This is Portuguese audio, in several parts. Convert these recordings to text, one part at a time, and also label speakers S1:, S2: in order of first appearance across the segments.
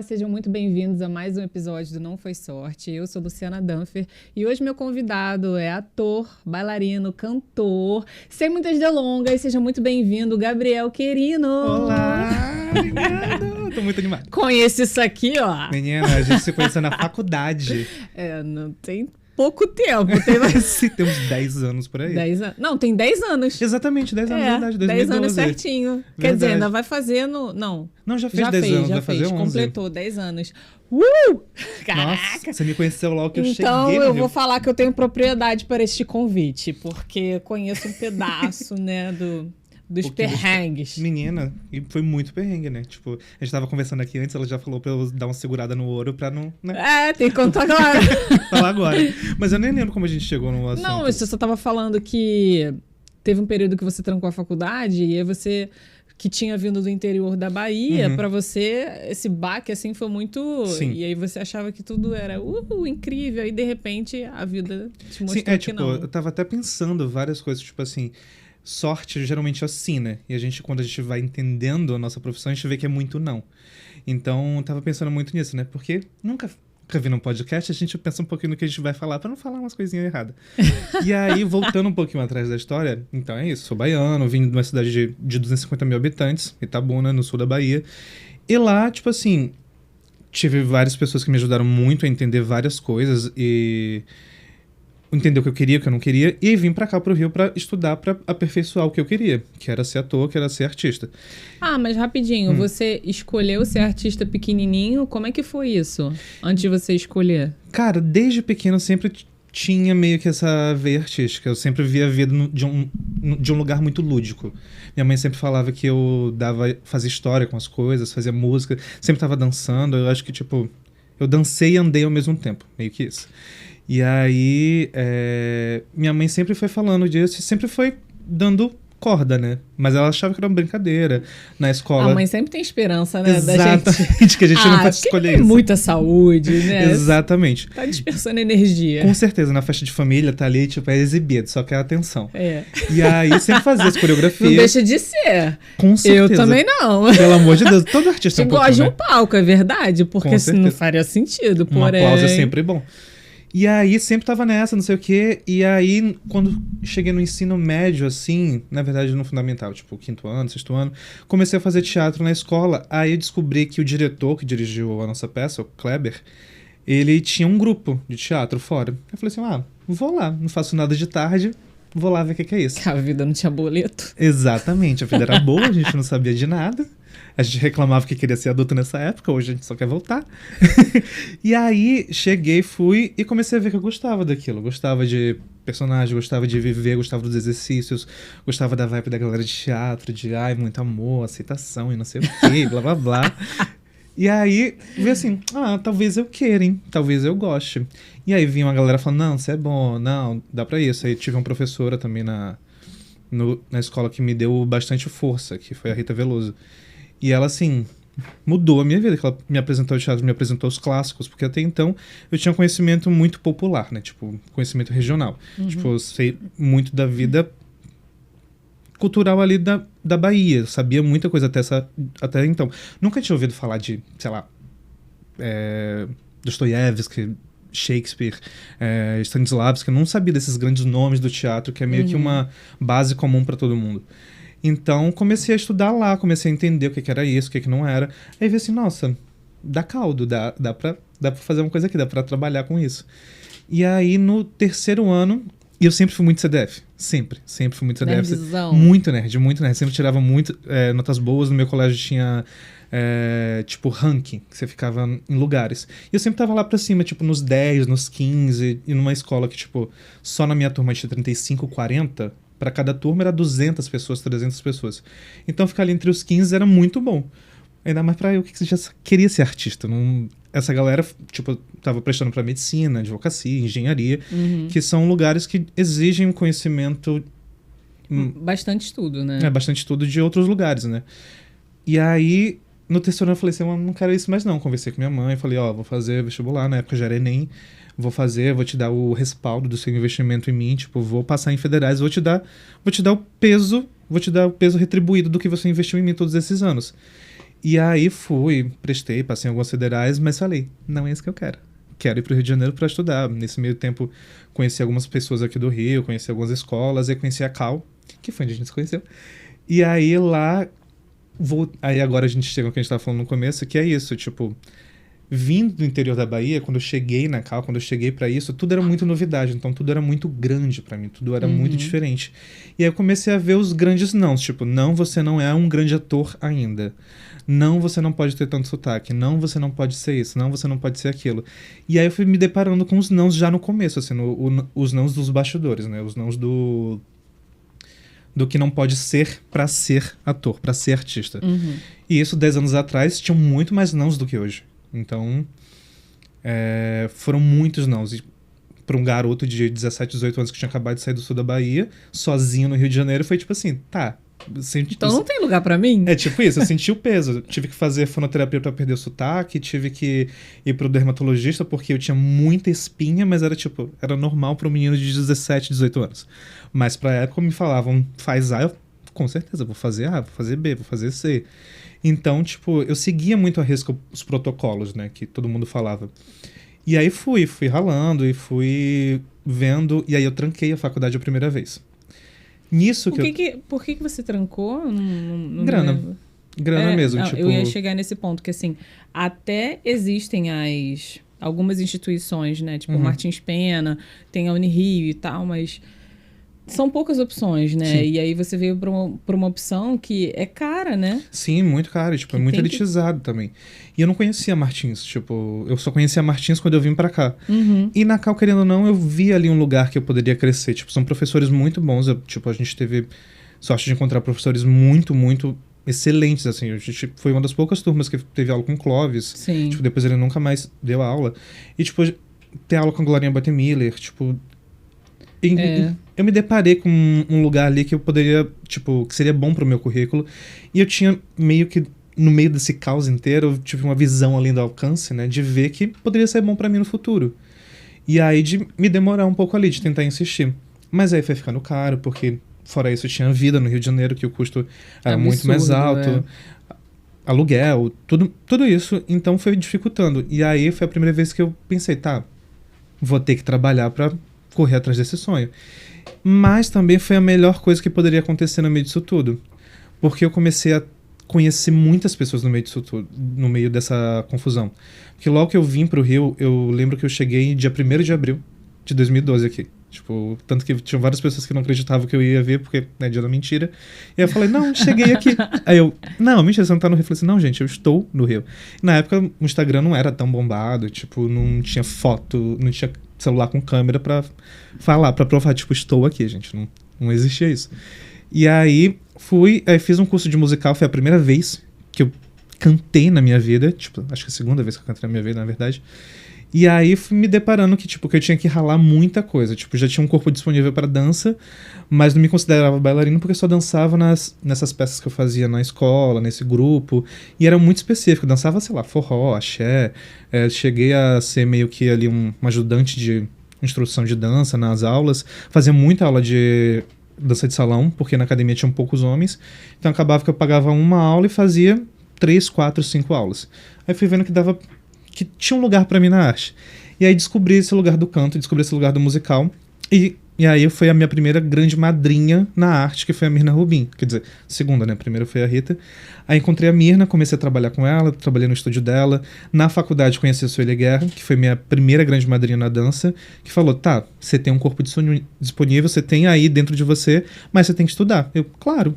S1: sejam muito bem-vindos a mais um episódio do Não Foi Sorte. Eu sou Luciana Danfer e hoje meu convidado é ator, bailarino, cantor. Sem muitas delongas, seja muito bem-vindo, Gabriel Querino.
S2: Olá, obrigado. Tô muito animado.
S1: Conheço isso aqui, ó.
S2: Menina, a gente se conheceu na faculdade.
S1: Não tem pouco tempo. Tem mais...
S2: Tem uns 10 anos por aí.
S1: 10 anos. Não, tem 10 anos.
S2: Exatamente, 10 anos, verdade, 2012.
S1: 10 anos certinho.
S2: Verdade.
S1: Quer dizer, ainda vai fazer no... Não,
S2: já fez 10 anos,
S1: já
S2: vai fazer 11.
S1: Completou 10 anos. Caraca!
S2: Nossa, você me conheceu logo que eu cheguei.
S1: Então eu vou falar que eu tenho propriedade para este convite, porque eu conheço um pedaço, né, dos perrengues.
S2: Menina, e foi muito perrengue, né? Tipo, a gente tava conversando aqui antes, ela já falou pra eu dar uma segurada no ouro pra não... Né?
S1: Tem que contar agora.
S2: Falar agora. Mas eu nem lembro como a gente chegou no assunto.
S1: Não, você só tava falando que teve um período que você trancou a faculdade e aí você... que tinha vindo do interior da Bahia, pra você, esse baque, assim, foi muito...
S2: Sim.
S1: E aí você achava que tudo era incrível, e de repente a vida te mostrou que
S2: tipo,
S1: não.
S2: eu tava até pensando várias coisas, tipo assim, sorte geralmente é assim, né? E quando a gente vai entendendo a nossa profissão, a gente vê que é muito não. Então, eu tava pensando muito nisso, né? Porque nunca vi num podcast, a gente pensa um pouquinho no que a gente vai falar pra não falar umas coisinhas erradas. E aí, voltando um pouquinho atrás da história, então é isso, sou baiano, vim de uma cidade de 250 mil habitantes, Itabuna, no sul da Bahia. E lá, tipo assim, tive várias pessoas que me ajudaram muito a entender várias coisas e entender o que eu queria, o que eu não queria, e vim pra cá, pro Rio, pra estudar, pra aperfeiçoar o que eu queria, que era ser ator, que era ser artista.
S1: Mas rapidinho, você escolheu ser artista pequenininho? Como é que foi isso, antes de você escolher?
S2: Cara, desde pequeno eu sempre tinha meio que essa veia artística. Eu sempre via a vida de um lugar muito lúdico. Minha mãe sempre falava que eu fazia história com as coisas, fazia música, sempre tava dançando. Eu acho que, tipo, eu dancei e andei ao mesmo tempo, meio que isso. E aí, minha mãe sempre foi falando disso e sempre foi dando corda, né? Mas ela achava que era uma brincadeira. Na escola...
S1: A mãe sempre tem esperança, né?
S2: Exatamente,
S1: da gente.
S2: Que a gente não pode escolher
S1: tem
S2: isso.
S1: Muita saúde, né?
S2: Exatamente.
S1: Tá dispersando energia.
S2: Com certeza, na festa de família, tá ali, tipo, é exibido, só quer atenção.
S1: É.
S2: E aí, sempre fazia as coreografias.
S1: Não deixa de ser.
S2: Com certeza.
S1: Eu também não.
S2: Pelo amor de Deus, todo artista é um pouco,
S1: gosta de
S2: né?
S1: um palco, é verdade? Porque não faria sentido, porém...
S2: Um aplauso é sempre bom. E aí, sempre tava nessa, não sei o quê. E aí, quando cheguei no ensino médio, assim, na verdade no fundamental, tipo, 5º ano, 6º ano, comecei a fazer teatro na escola. Aí eu descobri que o diretor que dirigiu a nossa peça, o Kleber, ele tinha um grupo de teatro fora. Eu falei assim, vou lá, não faço nada de tarde, vou lá ver o que é isso.
S1: A vida não tinha boleto.
S2: Exatamente, a vida era boa, a gente não sabia de nada. A gente reclamava que queria ser adulto nessa época, hoje a gente só quer voltar. E aí, cheguei, fui e comecei a ver que eu gostava daquilo. Gostava de personagem, gostava de viver, gostava dos exercícios, gostava da vibe da galera de teatro, de muito amor, aceitação e não sei o quê, blá blá blá. E aí, vi assim, talvez eu queira, hein? Talvez eu goste. E aí vinha uma galera falando, não, você é bom, não, dá pra isso. Aí tive uma professora também na escola que me deu bastante força, que foi a Rita Veloso. E ela, assim, mudou a minha vida, que ela me apresentou o teatro, me apresentou os clássicos, porque até então eu tinha conhecimento muito popular, né? Tipo, conhecimento regional. Tipo, eu sei muito da vida cultural ali da Bahia. Eu sabia muita coisa até então. Nunca tinha ouvido falar de, sei lá, Dostoiévski, Shakespeare, Stanislavski. Eu não sabia desses grandes nomes do teatro, que é meio que uma base comum para todo mundo. Então, comecei a estudar lá, comecei a entender o que era isso, o que não era. Aí vi assim, nossa, dá caldo, dá pra fazer uma coisa aqui, dá pra trabalhar com isso. E aí, no 3º ano, eu sempre fui muito CDF. Sempre fui muito CDF.
S1: Nerdzão.
S2: Muito nerd. Sempre tirava muito notas boas. No meu colégio tinha, tipo, ranking, que você ficava em lugares. E eu sempre tava lá pra cima, tipo, nos 10, nos 15, e numa escola que, tipo, só na minha turma tinha 35, 40... Para cada turma era 200 pessoas, 300 pessoas. Então ficar ali entre os 15 era muito bom. Ainda mais para eu que já queria ser artista. Essa galera, tipo, tava prestando para medicina, advocacia, engenharia, que são lugares que exigem um conhecimento...
S1: Bastante estudo, né?
S2: Bastante estudo de outros lugares, né? E aí, no 3º ano eu falei assim, eu não quero isso mais não. Conversei com minha mãe, falei, vou fazer vestibular, na época já era Enem. Vou te dar o respaldo do seu investimento em mim, tipo, vou passar em federais, vou te dar o peso retribuído do que você investiu em mim todos esses anos. E aí prestei, passei em algumas federais, mas falei, não é isso que eu quero. Quero ir pro Rio de Janeiro para estudar. Nesse meio tempo, conheci algumas pessoas aqui do Rio, conheci algumas escolas, e conheci a Cal, que foi onde a gente se conheceu. E aí lá, aí agora a gente chega ao que a gente tava falando no começo, que é isso, tipo, vindo do interior da Bahia, quando eu cheguei na Cal, quando eu cheguei para isso, tudo era muito novidade, então tudo era muito grande para mim, tudo era muito diferente. E aí eu comecei a ver os grandes nãos, tipo, não, você não é um grande ator ainda. Não, você não pode ter tanto sotaque. Não, você não pode ser isso. Não, você não pode ser aquilo. E aí eu fui me deparando com os nãos já no começo, assim, os nãos dos bastidores, né? Os nãos do que não pode ser pra ser ator, pra ser artista. E isso 10 anos atrás tinham muito mais nãos do que hoje. Então, foram muitos nãos. E para um garoto de 17, 18 anos que tinha acabado de sair do sul da Bahia, sozinho no Rio de Janeiro, foi tipo assim, tá.
S1: Então não tem lugar pra mim?
S2: É tipo isso, eu senti o peso. Eu tive que fazer fonoterapia pra perder o sotaque, tive que ir pro dermatologista porque eu tinha muita espinha, mas era normal pra um menino de 17, 18 anos. Mas pra época me falavam, faz A, eu com certeza vou fazer A, vou fazer B, vou fazer C. Então, tipo, eu seguia muito a risca os protocolos, né, que todo mundo falava. E aí fui ralando e fui vendo, e aí eu tranquei a faculdade a primeira vez. Nisso
S1: Por que você trancou? Não
S2: grana. Grana mesmo.
S1: Não,
S2: tipo...
S1: Eu ia chegar nesse ponto, que assim, até existem algumas instituições, né? Tipo, Martins Pena, tem a Unirio e tal, mas são poucas opções, né?
S2: Sim.
S1: E aí você veio pra uma opção que é cara, né?
S2: Sim, muito caro. Tipo, é muito elitizado também. E eu não conhecia Martins. Tipo, eu só conhecia Martins quando eu vim pra cá. E na Cal, querendo ou não, eu vi ali um lugar que eu poderia crescer. Tipo, são professores muito bons. A gente teve sorte de encontrar professores muito, muito excelentes, assim. A gente foi uma das poucas turmas que teve aula com o Clóvis.
S1: Sim.
S2: Tipo, depois ele nunca mais deu aula. E, tipo, ter aula com a Glorinha Bottemiller, tipo... Eu me deparei com um lugar ali que eu poderia, tipo, que seria bom pro meu currículo. E eu tinha meio que, no meio desse caos inteiro, eu tive uma visão ali do alcance, né? De ver que poderia ser bom pra mim no futuro. E aí de me demorar um pouco ali, de tentar insistir. Mas aí foi ficando caro, porque fora isso eu tinha vida no Rio de Janeiro, que o custo era muito mais alto. Aluguel, tudo isso. Então foi dificultando. E aí foi a primeira vez que eu pensei, tá, vou ter que trabalhar pra correr atrás desse sonho. Mas também foi a melhor coisa que poderia acontecer no meio disso tudo. Porque eu comecei a conhecer muitas pessoas no meio disso tudo, no meio dessa confusão. Porque logo que eu vim pro Rio, eu lembro que eu cheguei dia 1º de abril de 2012 aqui. Tipo, tanto que tinham várias pessoas que não acreditavam que eu ia vir, porque é dia da mentira. E eu falei, não, cheguei aqui. Aí eu, não, mentira, você não tá no Rio. Eu falei assim, não, gente, eu estou no Rio. E na época, o Instagram não era tão bombado, tipo, não tinha foto, não tinha celular com câmera pra falar, pra provar, tipo, estou aqui, gente. Não existia isso. E aí, fiz um curso de musical, foi a primeira vez que eu cantei na minha vida, tipo, acho que a segunda vez que eu cantei na minha vida, na verdade. E aí fui me deparando que, tipo, que eu tinha que ralar muita coisa. Tipo, já tinha um corpo disponível para dança, mas não me considerava bailarino porque eu só dançava nessas peças que eu fazia na escola, nesse grupo. E era muito específico. Eu dançava, sei lá, forró, axé. Cheguei a ser meio que ali um ajudante de instrução de dança nas aulas. Fazia muita aula de dança de salão, porque na academia tinham poucos homens. Então acabava que eu pagava uma aula e fazia 3, 4, 5 aulas. Aí fui vendo que tinha um lugar pra mim na arte. E aí descobri esse lugar do canto, descobri esse lugar do musical. E aí foi a minha primeira grande madrinha na arte, que foi a Mirna Rubin. Quer dizer, segunda, né? Primeiro foi a Rita. Aí encontrei a Mirna, comecei a trabalhar com ela, trabalhei no estúdio dela. Na faculdade conheci a Sueli Guerra, que foi minha primeira grande madrinha na dança, que falou, tá, você tem um corpo disponível, você tem aí dentro de você, mas você tem que estudar. Eu, claro.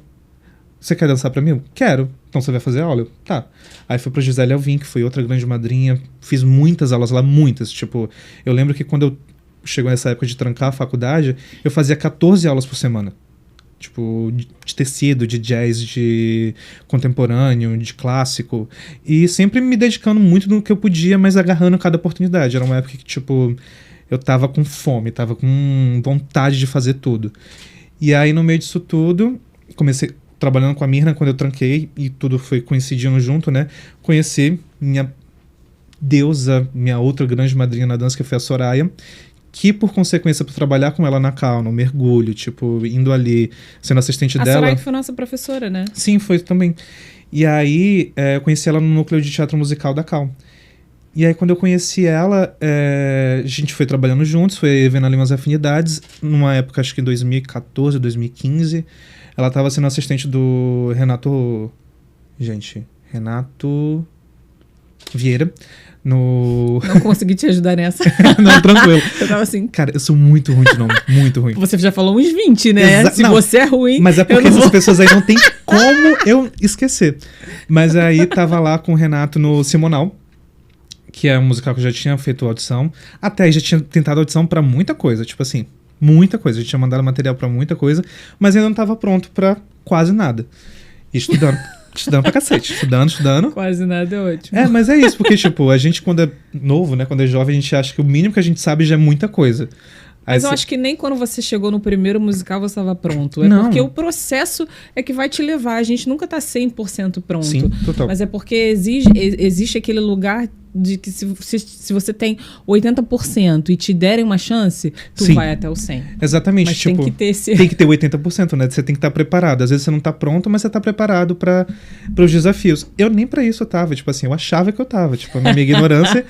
S2: Você quer dançar pra mim? Quero. Então você vai fazer aula? Eu, tá. Aí fui pra Gisele Alvim, que foi outra grande madrinha. Fiz muitas aulas lá, muitas. Tipo, eu lembro que quando chegou nessa época de trancar a faculdade, eu fazia 14 aulas por semana. Tipo, de tecido, de jazz, de contemporâneo, de clássico. E sempre me dedicando muito no que eu podia, mas agarrando cada oportunidade. Era uma época que, tipo, eu tava com fome, tava com vontade de fazer tudo. E aí, no meio disso tudo, comecei trabalhando com a Mirna, quando eu tranquei, e tudo foi coincidindo junto, né? Conheci minha deusa, minha outra grande madrinha na dança, que foi a Soraya, que, por consequência, por trabalhar com ela na Cal, no mergulho, tipo, indo ali, sendo assistente dela...
S1: A Soraya que foi nossa professora, né?
S2: Sim, foi também. E aí, eu conheci ela no núcleo de teatro musical da Cal. E aí, quando eu conheci ela, a gente foi trabalhando juntos, foi vendo ali umas afinidades. Numa época, acho que em 2014, 2015, ela estava sendo assistente do Renato Vieira. Não
S1: consegui te ajudar nessa.
S2: Não, tranquilo.
S1: Eu tava assim...
S2: Cara, eu sou muito ruim de nome, muito ruim.
S1: Você já falou uns 20, né? Se você é ruim...
S2: Mas é porque essas pessoas aí não tem como eu esquecer. Mas aí tava lá com o Renato no Simonal, que é um musical que eu já tinha feito audição. Até já tinha tentado audição pra muita coisa, tipo assim, muita coisa. A gente tinha mandado material pra muita coisa, mas ainda não tava pronto pra quase nada. E estudando. Estudando pra cacete. Estudando.
S1: Quase nada é ótimo.
S2: Mas é isso, porque, tipo, a gente quando é novo, né, quando é jovem, a gente acha que o mínimo que a gente sabe já é muita coisa.
S1: Mas eu acho que nem quando você chegou no primeiro musical você estava pronto. É porque o processo é que vai te levar. A gente nunca tá 100% pronto.
S2: Sim, total.
S1: Mas é porque existe aquele lugar de que se você tem 80% e te derem uma chance, tu vai até o 100%.
S2: Exatamente.
S1: Mas
S2: tipo,
S1: tem que ter esse...
S2: Tem que ter 80%, né? Você tem que estar preparado. Às vezes você não tá pronto, mas você tá preparado para os desafios. Eu nem para isso eu tava. Tipo assim, eu achava que eu tava. Tipo, na minha ignorância...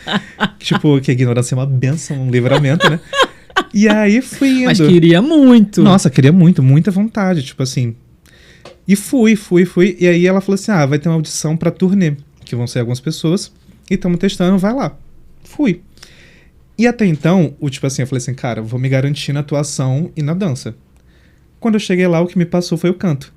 S2: tipo, que a ignorância é uma benção, um livramento, né? E aí fui indo.
S1: Mas queria muito.
S2: Nossa, queria muito, muita vontade, tipo assim. E fui. E aí ela falou assim, vai ter uma audição pra turnê, que vão ser algumas pessoas, e estamos testando, vai lá. Fui. E até então, tipo assim, eu falei assim, cara, vou me garantir na atuação e na dança. Quando eu cheguei lá, o que me passou foi o canto.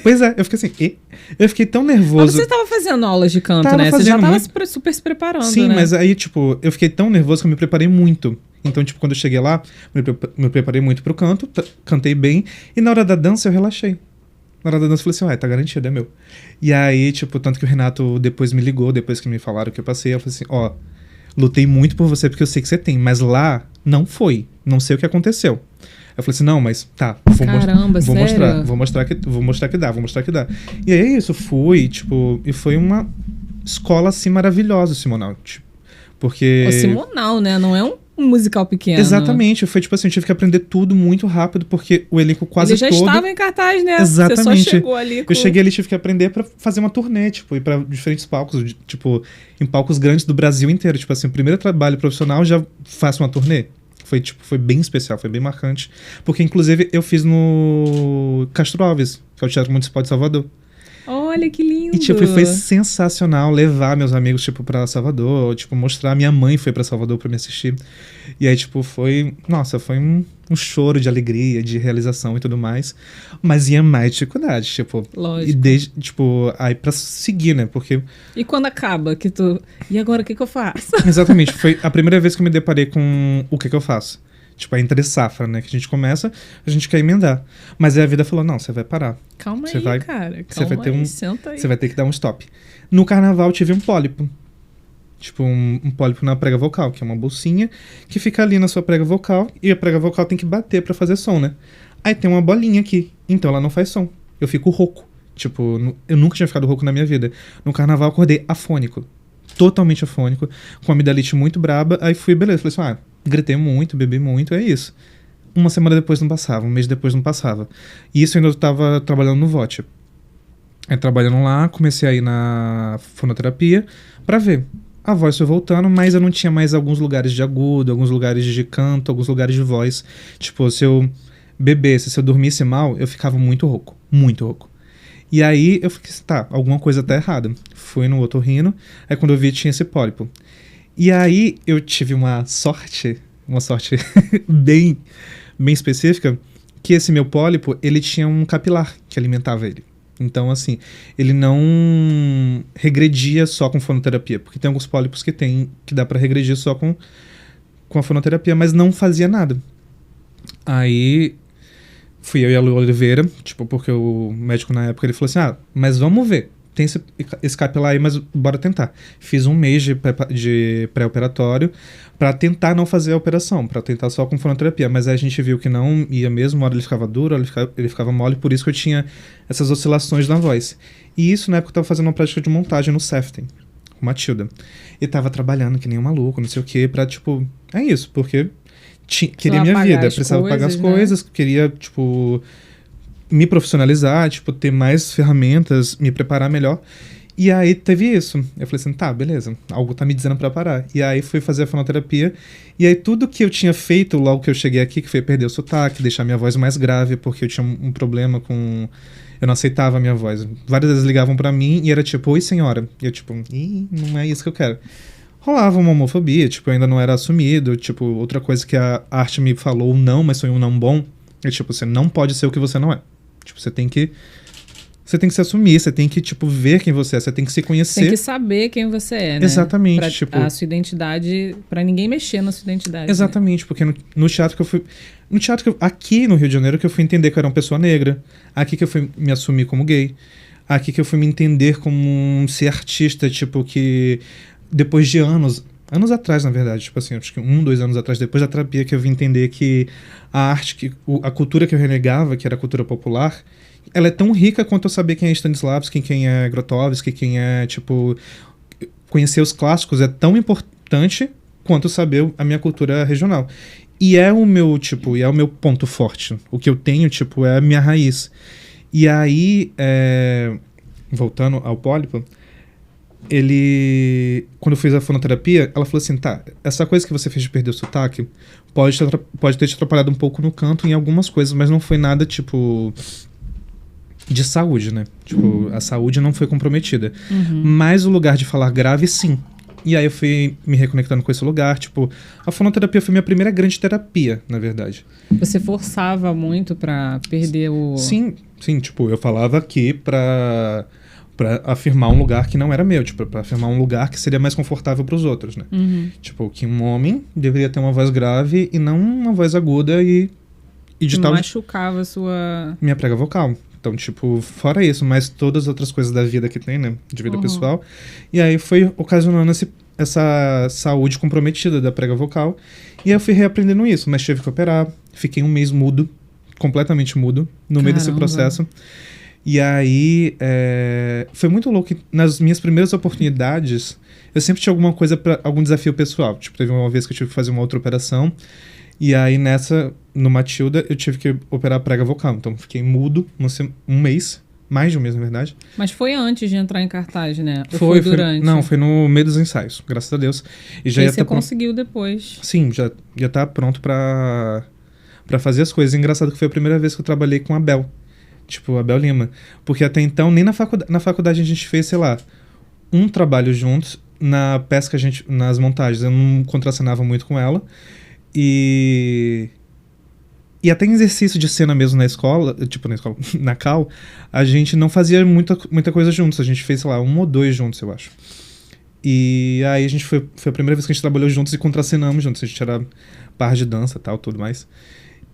S2: Pois é, eu fiquei assim, eu fiquei tão nervoso.
S1: Mas você tava fazendo aulas de canto, né? Você já tava super se preparando,
S2: Sim,
S1: né?
S2: mas aí, tipo, eu fiquei tão nervoso que eu me preparei muito. Então, tipo, quando eu cheguei lá, me preparei muito pro canto, cantei bem, e na hora da dança eu relaxei. Na hora da dança eu falei assim, tá garantido, é meu. E aí, tipo, tanto que o Renato depois me ligou, depois que me falaram que eu passei, eu falei assim, lutei muito por você porque eu sei que você tem, mas lá não foi, não sei o que aconteceu. Eu falei assim, não, mas tá, vou mostrar que dá. E aí é isso, fui, tipo, e foi uma escola, assim, maravilhosa, o Simonal, tipo, porque...
S1: O Simonal, né, não é um musical pequeno.
S2: Exatamente, foi tipo assim, eu tive que aprender tudo muito rápido, porque o elenco quase todo...
S1: Ele já estava em cartaz, né?
S2: Exatamente.
S1: Você só chegou ali com...
S2: Eu cheguei ali, tive que aprender pra fazer uma turnê, tipo, ir pra diferentes palcos, tipo, em palcos grandes do Brasil inteiro, tipo assim, o primeiro trabalho profissional já faço uma turnê. Foi bem especial, foi bem marcante. Porque, inclusive, eu fiz no Castro Alves, que é o Teatro Municipal de Salvador.
S1: Olha, que lindo!
S2: E, tipo, foi sensacional levar meus amigos, tipo, pra Salvador, tipo, mostrar. Minha mãe foi pra Salvador pra me assistir. E aí, tipo, foi um choro de alegria, de realização e tudo mais. Mas ia mais dificuldade, tipo...
S1: Lógico.
S2: E desde, tipo, aí pra seguir, né, porque...
S1: E quando acaba, que tu... E agora, o que eu faço?
S2: Exatamente, foi a primeira vez que eu me deparei com o que eu faço. Tipo, a entre safra, né? Que a gente começa, a gente quer emendar. Mas aí a vida falou, não, você vai parar.
S1: Calma
S2: você
S1: aí,
S2: vai,
S1: cara.
S2: Você vai ter
S1: senta aí.
S2: Você vai ter que dar um stop. No carnaval eu tive um pólipo. Tipo, um pólipo na prega vocal, que é uma bolsinha que fica ali na sua prega vocal. E a prega vocal tem que bater pra fazer som, né? Aí tem uma bolinha aqui. Então ela não faz som. Eu fico rouco. Tipo, eu nunca tinha ficado rouco na minha vida. No carnaval eu acordei afônico. Totalmente afônico. Com a amidalite muito braba. Aí fui, beleza. Falei assim, gritei muito, bebi muito, é isso. Uma semana depois não passava, um mês depois não passava. E isso eu ainda tava trabalhando no VOT. Aí trabalhando lá, comecei a ir na fonoterapia pra ver. A voz foi voltando, mas eu não tinha mais alguns lugares de agudo, alguns lugares de canto, alguns lugares de voz. Tipo, se eu bebesse, se eu dormisse mal, eu ficava muito rouco. Muito rouco. E aí eu fiquei assim, tá, alguma coisa tá errada. Fui no otorrino, aí quando eu vi tinha esse pólipo. E aí eu tive uma sorte bem específica, que esse meu pólipo, ele tinha um capilar que alimentava ele. Então, assim, ele não regredia só com fonoterapia, porque tem alguns pólipos que dá pra regredir só com a fonoterapia, mas não fazia nada. Aí fui eu e a Lu Oliveira, tipo, porque o médico na época ele falou assim, mas vamos ver. Tem esse capilar aí, mas bora tentar. Fiz um mês de pré-operatório pra tentar não fazer a operação, pra tentar só com fonoterapia, mas aí a gente viu que não ia mesmo, uma hora ele ficava duro, ele ficava mole, por isso que eu tinha essas oscilações na voz. E isso na época eu tava fazendo uma prática de montagem no Seften, com Matilda. E tava trabalhando que nem um maluco, não sei o que, pra, tipo, é isso, porque queria minha vida, precisava pagar as coisas, queria, tipo... me profissionalizar, tipo, ter mais ferramentas, me preparar melhor. E aí teve isso. Eu falei assim, tá, beleza, algo tá me dizendo pra parar. E aí fui fazer a fonoterapia. E aí tudo que eu tinha feito logo que eu cheguei aqui, que foi perder o sotaque, deixar minha voz mais grave, porque eu tinha um problema com... Eu não aceitava a minha voz. Várias vezes ligavam pra mim e era tipo, oi senhora. E eu tipo, não é isso que eu quero. Rolava uma homofobia, tipo, eu ainda não era assumido. Tipo, outra coisa que a arte me falou não, mas foi um não bom. É tipo, você não pode ser o que você não é. Tipo, você tem que se assumir, você tem que, tipo, ver quem você é, você tem que se conhecer.
S1: Tem que saber quem você é, né?
S2: Exatamente, tipo...
S1: A sua identidade, pra ninguém mexer na sua identidade.
S2: Exatamente, né? Porque no teatro que eu fui... aqui no Rio de Janeiro que eu fui entender que eu era uma pessoa negra. Aqui que eu fui me assumir como gay. Aqui que eu fui me entender como um ser artista, tipo, que... Depois de anos atrás, na verdade, tipo assim, acho que 2 anos atrás, depois da terapia, que eu vim entender que a arte, a cultura que eu renegava, que era a cultura popular, ela é tão rica quanto eu saber quem é Stanislavski, quem é Grotowski, quem é, tipo... Conhecer os clássicos é tão importante quanto saber a minha cultura regional. E é o meu, tipo, é o meu ponto forte. O que eu tenho, tipo, é a minha raiz. E aí, voltando ao Pólipo, quando eu fiz a fonoterapia, ela falou assim, tá, essa coisa que você fez de perder o sotaque pode ter te atrapalhado um pouco no canto em algumas coisas, mas não foi nada, tipo, de saúde, né? Tipo, a saúde não foi comprometida. Mas o lugar de falar grave, sim. E aí eu fui me reconectando com esse lugar, tipo, a fonoterapia foi minha primeira grande terapia, na verdade.
S1: Você forçava muito pra perder o...
S2: Sim, tipo, eu falava aqui pra afirmar um lugar que não era meu, tipo, pra afirmar um lugar que seria mais confortável pros outros, né? Tipo, que um homem deveria ter uma voz grave e não uma voz aguda e de tal...
S1: machucava a sua...
S2: Minha prega vocal. Então, tipo, fora isso, mas todas as outras coisas da vida que tem, né? De vida pessoal. E aí foi ocasionando essa saúde comprometida da prega vocal. E aí eu fui reaprendendo isso, mas tive que operar. Fiquei um mês mudo, completamente mudo, no meio desse processo. E aí, foi muito louco que nas minhas primeiras oportunidades, eu sempre tinha alguma coisa, algum desafio pessoal. Tipo, teve uma vez que eu tive que fazer uma outra operação, e aí no Matilda, eu tive que operar a prega vocal. Então, fiquei mudo um mês, mais de um mês, na verdade.
S1: Mas foi antes de entrar em cartaz, né? Ou foi durante?
S2: Não, foi no meio dos ensaios, graças a Deus. E já
S1: você conseguiu depois.
S2: Sim, já tá pronto pra fazer as coisas. E engraçado que foi a primeira vez que eu trabalhei com a Bel. Tipo, a Bel Lima. Porque até então, nem na faculdade a gente fez, sei lá, um trabalho juntos. Na peça que nas montagens, eu não contracenava muito com ela. E até em exercício de cena mesmo na escola, tipo, na Cal, a gente não fazia muita coisa juntos. A gente fez, sei lá, 1 ou 2 juntos, eu acho. E aí foi a primeira vez que a gente trabalhou juntos e contracenamos juntos. A gente era par de dança e tal, tudo mais.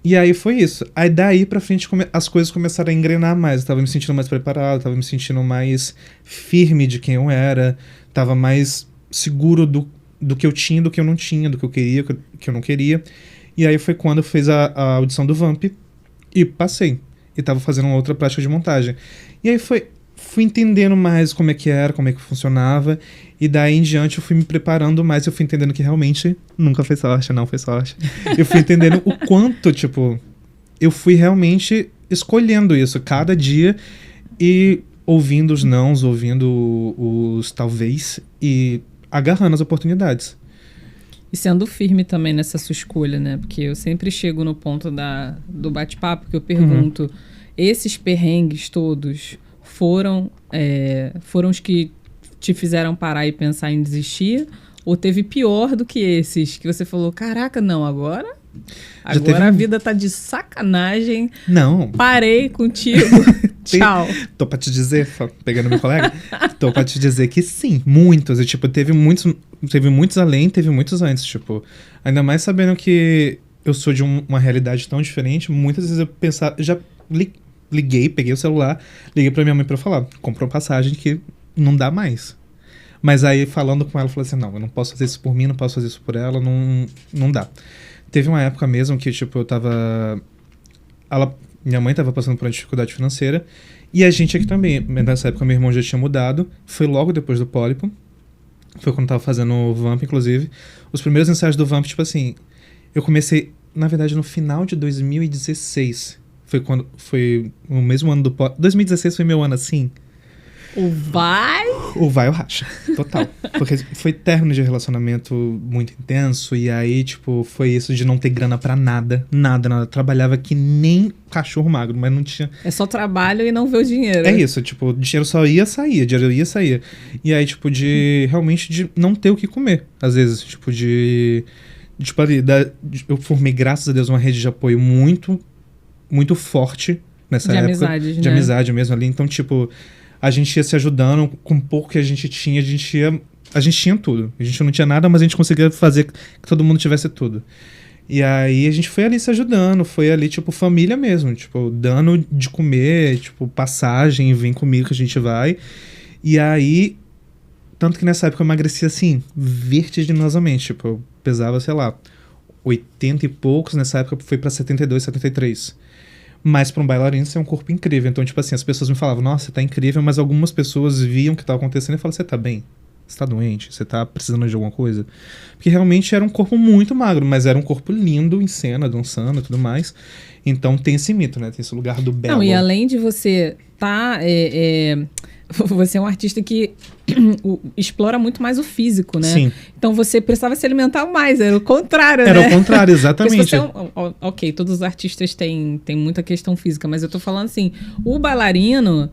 S2: E aí foi isso. Aí daí pra frente as coisas começaram a engrenar mais. Eu tava me sentindo mais preparado, tava me sentindo mais firme de quem eu era, tava mais seguro do que eu tinha, do que eu não tinha, do que eu queria, do que eu não queria. E aí foi quando eu fiz a audição do Vamp e passei. E tava fazendo uma outra prática de montagem. E aí fui entendendo mais como é que era, como é que funcionava. E daí em diante eu fui me preparando mais. Eu fui entendendo que realmente nunca foi sorte, não foi sorte. Eu fui entendendo o quanto, tipo, eu fui realmente escolhendo isso cada dia e ouvindo os nãos, ouvindo os talvez e agarrando as oportunidades.
S1: E sendo firme também nessa sua escolha, né? Porque eu sempre chego no ponto do bate-papo que eu pergunto, esses perrengues todos foram os que te fizeram parar e pensar em desistir? Ou teve pior do que esses? Que você falou, caraca, não, agora a vida tá de sacanagem.
S2: Não.
S1: Parei contigo. Tchau.
S2: Tô pra te dizer, pegando meu colega, tô pra te dizer que sim, muitos. E, tipo, teve muitos além, teve muitos antes, tipo. Ainda mais sabendo que eu sou de uma realidade tão diferente, muitas vezes eu pensava, já liguei, peguei o celular, liguei pra minha mãe pra falar, comprou passagem que não dá mais. Mas aí, falando com ela, eu falei assim, não, eu não posso fazer isso por mim, não posso fazer isso por ela, não dá. Teve uma época mesmo que, tipo, eu tava... Minha mãe tava passando por uma dificuldade financeira, e a gente aqui também. Nessa época, meu irmão já tinha mudado, foi logo depois do Pólipo, foi quando eu tava fazendo o Vamp, inclusive. Os primeiros ensaios do Vamp, tipo assim, eu comecei, na verdade, no final de 2016, Foi o mesmo ano do 2016 foi meu ano assim.
S1: O vai
S2: O racha, total. Porque foi término de relacionamento muito intenso, e aí, tipo, foi isso de não ter grana pra nada, nada. Trabalhava que nem cachorro magro, mas não tinha...
S1: É só trabalho e não ver o dinheiro.
S2: É isso, tipo, o dinheiro só ia sair, dinheiro ia sair. E aí, tipo, realmente de não ter o que comer, às vezes, tipo, tipo, ali, eu formei, graças a Deus, uma rede de apoio muito, muito forte nessa época.
S1: Amizades,
S2: de
S1: né?
S2: amizade mesmo ali, então, tipo... A gente ia se ajudando com o pouco que a gente tinha, a gente tinha tudo. A gente não tinha nada, mas a gente conseguia fazer que todo mundo tivesse tudo. E aí a gente foi ali se ajudando, foi ali, tipo, família mesmo, tipo, dando de comer, tipo, passagem, vem comigo que a gente vai. E aí, tanto que nessa época eu emagreci, assim, vertiginosamente, tipo, eu pesava, sei lá, 80 e poucos, nessa época foi pra 72, 73. Mas para um bailarino isso é um corpo incrível. Então, tipo assim, as pessoas me falavam, nossa, você tá incrível, mas algumas pessoas viam o que estava acontecendo e falavam, você tá bem? Você tá doente? Você tá precisando de alguma coisa? Porque realmente era um corpo muito magro, mas era um corpo lindo em cena, dançando e tudo mais. Então tem esse mito, né? Tem esse lugar do belo.
S1: Não, e além de você você é um artista que explora muito mais o físico, né?
S2: Sim.
S1: Então você precisava se alimentar mais, era o contrário, né?
S2: Era o contrário, exatamente.
S1: Ok, todos os artistas têm muita questão física, mas eu tô falando assim, o bailarino,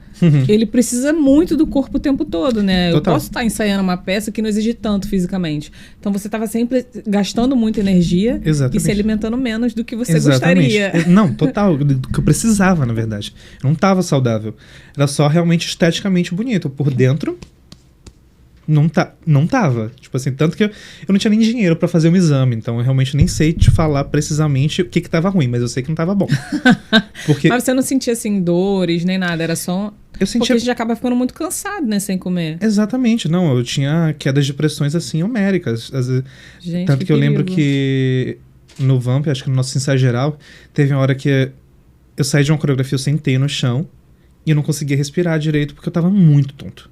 S1: ele precisa muito do corpo o tempo todo, né?
S2: Total.
S1: Eu posso estar ensaiando uma peça que não exige tanto fisicamente. Então você estava sempre gastando muita energia
S2: Exatamente.
S1: e se alimentando menos do que você
S2: Exatamente.
S1: gostaria.
S2: Não, total, do que eu precisava, na verdade. Eu não tava saudável. Era só realmente esteticamente bonito. Por dentro, não tava. Tipo assim, tanto que eu não tinha nem dinheiro pra fazer um exame. Então eu realmente nem sei te falar precisamente o que tava ruim, mas eu sei que não tava bom. Porque
S1: Mas você não sentia, assim, dores nem nada, era só...
S2: eu sentia...
S1: Porque a gente acaba ficando muito cansado, né, sem comer.
S2: Exatamente, não, eu tinha quedas de pressões, assim, homéricas.
S1: Gente,
S2: tanto que eu lembro
S1: perigo.
S2: que no Vamp, acho que no nosso ensaio geral, teve uma hora que eu saí de uma coreografia, eu sentei no chão e eu não conseguia respirar direito porque eu tava muito tonto.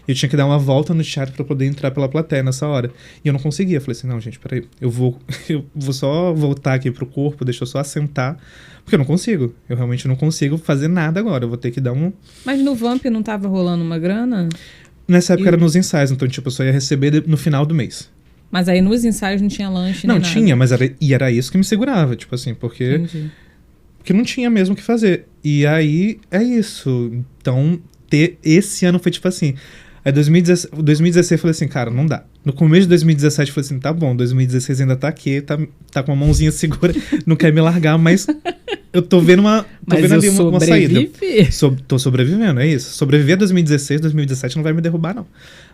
S2: Eu tinha que dar uma volta no teatro pra poder entrar pela plateia nessa hora. E eu não conseguia. Eu falei assim, não, gente, peraí. Eu vou só voltar aqui pro corpo, deixa eu só assentar. Porque eu não consigo. Eu realmente não consigo fazer nada agora. Eu vou ter que dar um...
S1: Mas no Vamp não tava rolando uma grana?
S2: Nessa época era nos ensaios. Então, tipo, eu só ia receber no final do mês.
S1: Mas aí nos ensaios não tinha lanche
S2: Não,
S1: nem nada.
S2: tinha, mas era isso que me segurava. Tipo assim, porque...
S1: Entendi.
S2: Porque não tinha mesmo o que fazer. E aí, é isso. Então, esse ano foi tipo assim... Aí 2016 eu falei assim, cara, não dá. No começo de 2017 eu falei assim, tá bom, 2016 ainda tá aqui, tá com uma mãozinha segura, não quer me largar, mas eu tô vendo uma saída. Tô sobrevivendo, é isso. Sobreviver a 2017 não vai me derrubar, não.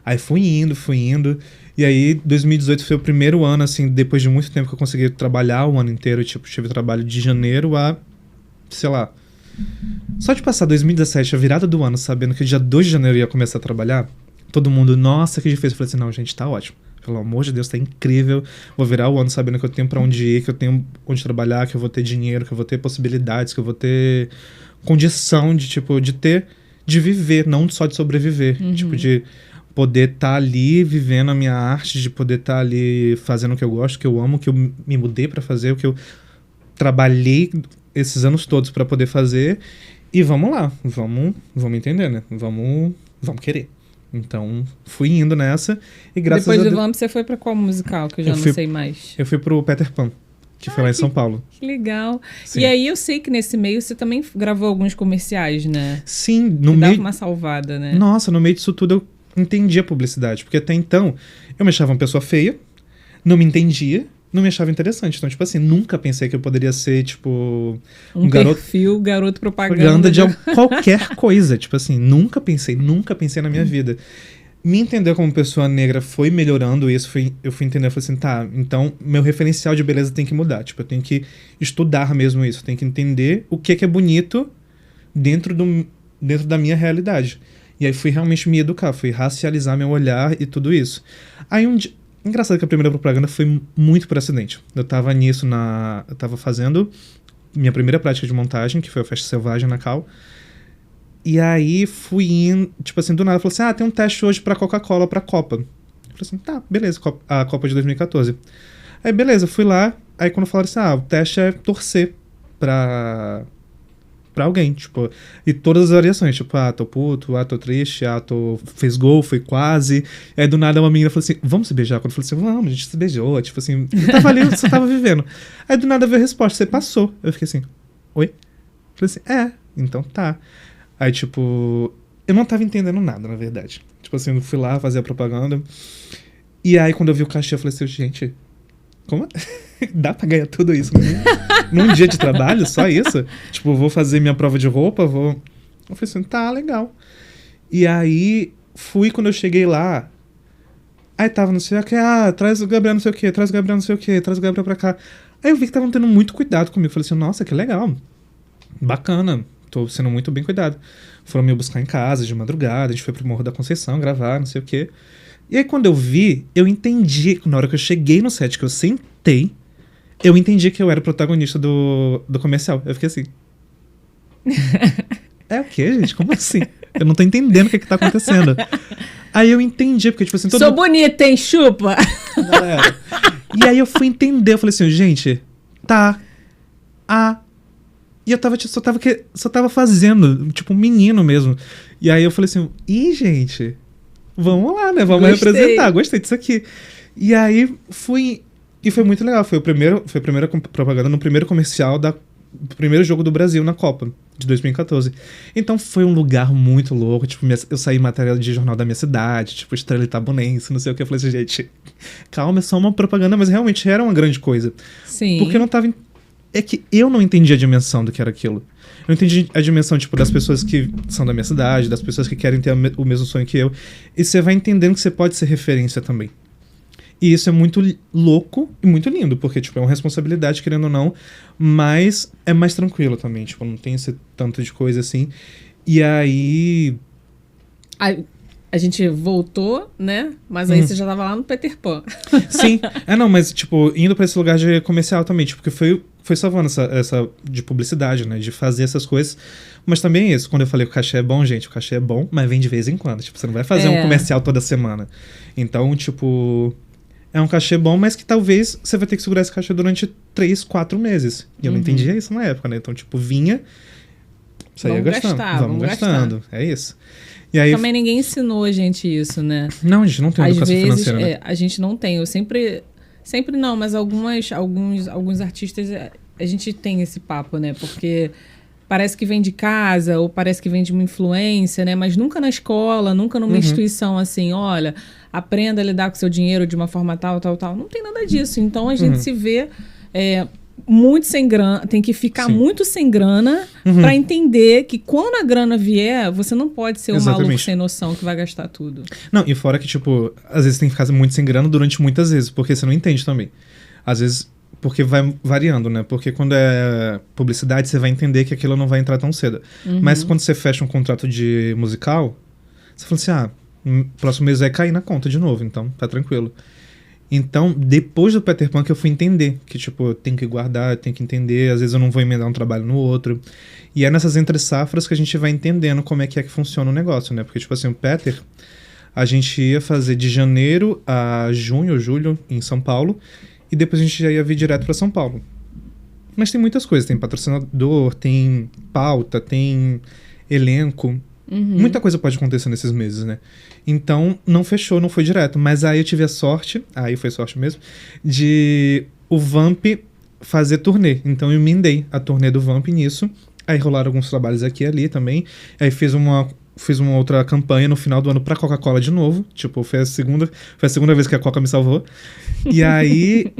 S2: Aí fui indo. E aí 2018 foi o primeiro ano, assim, depois de muito tempo que eu consegui trabalhar o ano inteiro. Tipo, tive trabalho de janeiro a, sei lá... Só de passar 2017, a virada do ano, sabendo que dia 2 de janeiro eu ia começar a trabalhar, todo mundo, nossa, que difícil. Eu falei assim, não, gente, tá ótimo. Pelo amor de Deus, tá incrível. Vou virar o ano sabendo que eu tenho pra onde ir, que eu tenho onde trabalhar, que eu vou ter dinheiro, que eu vou ter possibilidades, que eu vou ter condição de, tipo, de viver, não só de sobreviver. Tipo, de poder estar ali vivendo a minha arte, de poder estar ali fazendo o que eu gosto, o que eu amo, o que eu me mudei pra fazer, o que eu trabalhei esses anos todos pra poder fazer. E vamos lá, vamos entender, né? Vamos querer. Então, fui indo nessa e graças
S1: Depois
S2: a
S1: do
S2: Deus...
S1: Vamp, você foi pra qual musical? Que eu já não sei mais.
S2: Eu fui pro Peter Pan, que foi lá em São Paulo.
S1: Que legal.
S2: Sim.
S1: E aí eu sei que nesse meio você também gravou alguns comerciais, né?
S2: Sim,
S1: no meio... Dava uma salvada, né?
S2: Nossa, no meio disso tudo eu entendi a publicidade. Porque até então, eu me achava uma pessoa feia, não me entendia, não me achava interessante. Então, tipo assim, nunca pensei que eu poderia ser, tipo...
S1: Um perfil, garoto propaganda
S2: de qualquer coisa. Tipo assim, nunca pensei na minha vida. Me entender como pessoa negra foi melhorando isso. Eu fui entender, eu falei assim, tá, então meu referencial de beleza tem que mudar. Tipo, eu tenho que estudar mesmo isso. Eu tenho que entender o que é bonito dentro da minha realidade. E aí fui realmente me educar, fui racializar meu olhar e tudo isso. Aí um dia... Engraçado que a primeira propaganda foi muito por acidente. Eu tava eu tava fazendo minha primeira prática de montagem, que foi a Festa Selvagem na Cal. E aí fui indo, tipo assim, do nada, falou assim, tem um teste hoje pra Coca-Cola, pra Copa. Eu falei assim, tá, beleza, a Copa de 2014. Aí beleza, fui lá, aí quando falaram assim, o teste é torcer pra pra alguém, tipo, e todas as variações, tipo, tô puto, tô triste, fez gol, foi quase. Aí do nada uma menina falou assim, vamos se beijar? Quando eu falei assim, vamos, a gente se beijou, tipo assim, eu tava ali, você tava vivendo. Aí do nada veio a resposta, você passou. Eu fiquei assim, oi? Falei assim, então tá. Aí, tipo, eu não tava entendendo nada, na verdade. Tipo assim, eu fui lá fazer a propaganda. E aí, quando eu vi o cachê, eu falei assim, gente, como? Dá pra ganhar tudo isso num dia de trabalho? Só isso? Tipo, vou fazer minha prova de roupa, vou... Eu falei assim, tá, legal. E aí, quando eu cheguei lá, aí tava não sei o que, traz o Gabriel não sei o que, traz o Gabriel não sei o que, traz o Gabriel pra cá. Aí eu vi que estavam tendo muito cuidado comigo. Falei assim, nossa, que legal. Bacana. Tô sendo muito bem cuidado. Foram me buscar em casa de madrugada, a gente foi pro Morro da Conceição gravar, não sei o quê. E aí quando eu vi, eu entendi, na hora que eu cheguei no set, que eu sentei, eu entendi que eu era o protagonista do comercial. Eu fiquei assim... É o quê, gente? Como assim? Eu não tô entendendo o que tá acontecendo. Aí eu entendi, porque tipo assim...
S1: Sou bonita, hein? Chupa!
S2: Galera. E aí eu fui entender, eu falei assim, gente, tá... E eu só tava fazendo, tipo, um menino mesmo. E aí eu falei assim, gente, vamos lá, né? Vamos representar, gostei disso aqui. E aí fui... E foi muito legal, foi a primeira propaganda no primeiro comercial do primeiro jogo do Brasil na Copa, de 2014. Então foi um lugar muito louco, tipo, eu saí em matéria de jornal da minha cidade, tipo, Estrela Itabunense, não sei o que. Eu falei assim, gente, calma, é só uma propaganda, mas realmente era uma grande coisa.
S1: Sim.
S2: Porque eu não tava... É que eu não entendi a dimensão do que era aquilo. Eu entendi a dimensão, tipo, das pessoas que são da minha cidade, das pessoas que querem ter o mesmo sonho que eu. E você vai entendendo que você pode ser referência também. E isso é muito louco e muito lindo, porque, tipo, é uma responsabilidade, querendo ou não, mas é mais tranquilo também, tipo, não tem esse tanto de coisa assim. E aí...
S1: A gente voltou, né? Mas aí você já tava lá no Peter Pan.
S2: Sim. Não, mas, tipo, indo pra esse lugar de comercial também, tipo, porque foi salvando essa de publicidade, né? De fazer essas coisas. Mas também é isso. Quando eu falei que o cachê é bom, gente, o cachê é bom, mas vem de vez em quando. Tipo, você não vai fazer um comercial toda semana. Então, tipo... É um cachê bom, mas que talvez você vai ter que segurar esse cachê durante 3, 4 meses. E eu não entendia isso na época, né? Então, tipo, vinha... Saía gastando. Vamos gastando. É isso. E aí,
S1: também ninguém ensinou a gente isso, né?
S2: Não, a gente não tem educação financeira, né?
S1: A gente não tem. Eu sempre não, mas alguns artistas, a gente tem esse papo, né? Porque parece que vem de casa, ou parece que vem de uma influência, né? Mas nunca na escola, nunca numa instituição assim, olha, aprenda a lidar com seu dinheiro de uma forma tal. Não tem nada disso. Então a gente se vê... muito sem grana, tem que ficar muito sem grana pra entender que quando a grana vier, você não pode ser um maluco sem noção que vai gastar tudo.
S2: Não, e fora que, tipo, às vezes tem que ficar muito sem grana durante muitas vezes, porque você não entende também. Às vezes, porque vai variando, né? Porque quando é publicidade, você vai entender que aquilo não vai entrar tão cedo. Mas quando você fecha um contrato de musical, você fala assim, próximo mês vai cair na conta de novo, então tá tranquilo. Então, depois do Peter Pan que eu fui entender que, tipo, eu tenho que guardar, eu tenho que entender, às vezes eu não vou emendar um trabalho no outro. E é nessas entre-safras que a gente vai entendendo como é que funciona o negócio, né? Porque, tipo assim, o Peter, a gente ia fazer de janeiro a junho ou julho em São Paulo, e depois a gente já ia vir direto pra São Paulo. Mas tem muitas coisas, tem patrocinador, tem pauta, tem elenco... Muita coisa pode acontecer nesses meses, né? Então, não fechou, não foi direto. Mas aí eu tive a sorte, aí foi sorte mesmo, de o Vamp fazer turnê. Então eu emendei a turnê do Vamp nisso. Aí rolaram alguns trabalhos aqui e ali também. Aí fiz uma outra campanha no final do ano pra Coca-Cola de novo. Tipo, foi a segunda vez que a Coca me salvou. E aí...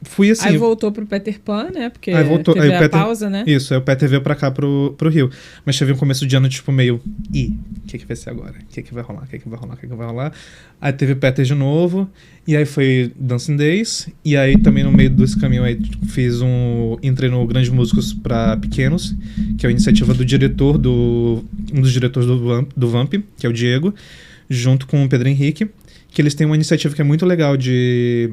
S2: fui assim...
S1: Aí voltou pro Peter Pan, né? Porque
S2: teve
S1: aí a pausa, né?
S2: Isso, aí o Peter veio pra cá, pro Rio. Mas teve um começo de ano, tipo, meio... o que vai ser agora? O que vai rolar? O que vai rolar? O que vai rolar? Aí teve o Peter de novo. E aí foi Dancing Days. E aí também no meio desse caminho aí entrei no Grandes Músicos pra Pequenos, que é a iniciativa do diretor um dos diretores do Vamp, que é o Diego, junto com o Pedro Henrique, que eles têm uma iniciativa que é muito legal de...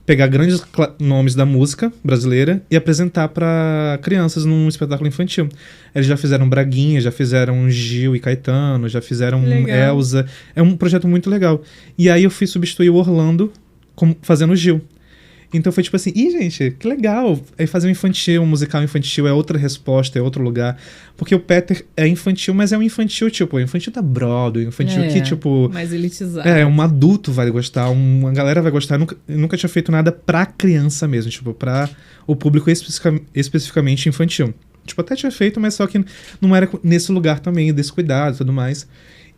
S2: pegar grandes nomes da música brasileira e apresentar para crianças num espetáculo infantil. Eles já fizeram Braguinha, já fizeram Gil e Caetano, já fizeram Elza. É um projeto muito legal. E aí eu fui substituir o Orlando fazendo Gil. Então foi tipo assim, ih, gente, que legal. Aí fazer um infantil, um musical infantil é outra resposta, é outro lugar. Porque o Peter é infantil, mas é um infantil, tipo, o infantil da Broadway, um infantil que, tipo...
S1: mais elitizado.
S2: Um adulto vai gostar, uma galera vai gostar. Eu nunca tinha feito nada pra criança mesmo, tipo, pra o público especificamente infantil. Tipo, até tinha feito, mas só que não era nesse lugar também, desse cuidado e tudo mais.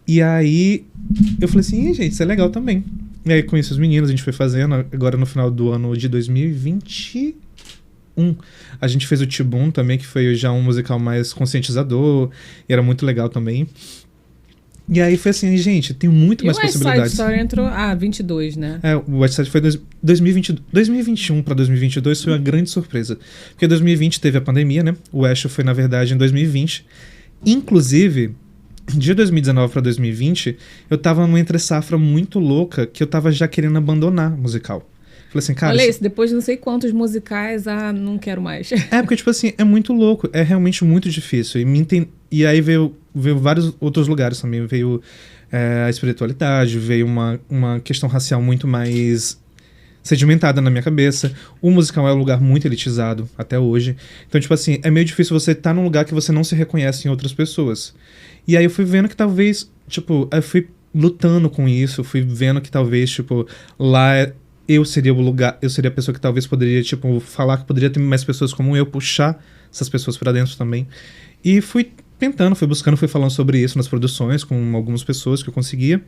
S2: E aí, eu falei assim, gente, isso é legal também. E aí, conheci os meninos, a gente foi fazendo. Agora, no final do ano de 2021, a gente fez o Tibum também, que foi já um musical mais conscientizador. E era muito legal também. E aí foi assim, gente, tem muito mais possibilidades.
S1: E o West Side Story entrou... 22, né?
S2: O West Side foi 2021 para 2022 foi uma grande surpresa. Porque 2020 teve a pandemia, né? O West foi, na verdade, em 2020. Inclusive, de 2019 para 2020, eu tava numa entre-safra muito louca que eu tava já querendo abandonar o musical. Falei assim, cara...
S1: Olha isso, depois de não sei quantos musicais, não quero mais.
S2: Porque, tipo assim, é muito louco. É realmente muito difícil. E aí veio vários outros lugares também. Veio a espiritualidade, veio uma questão racial muito mais sedimentada na minha cabeça. O musical é um lugar muito elitizado até hoje. Então, tipo assim, é meio difícil você estar num lugar que você não se reconhece em outras pessoas. E aí eu fui vendo que talvez, tipo, eu fui lutando com isso, fui vendo que talvez, tipo, lá eu seria o lugar, eu seria a pessoa que talvez poderia, tipo, falar que poderia ter mais pessoas como eu, puxar essas pessoas pra dentro também. E fui tentando, fui buscando, fui falando sobre isso nas produções com algumas pessoas que eu conseguia.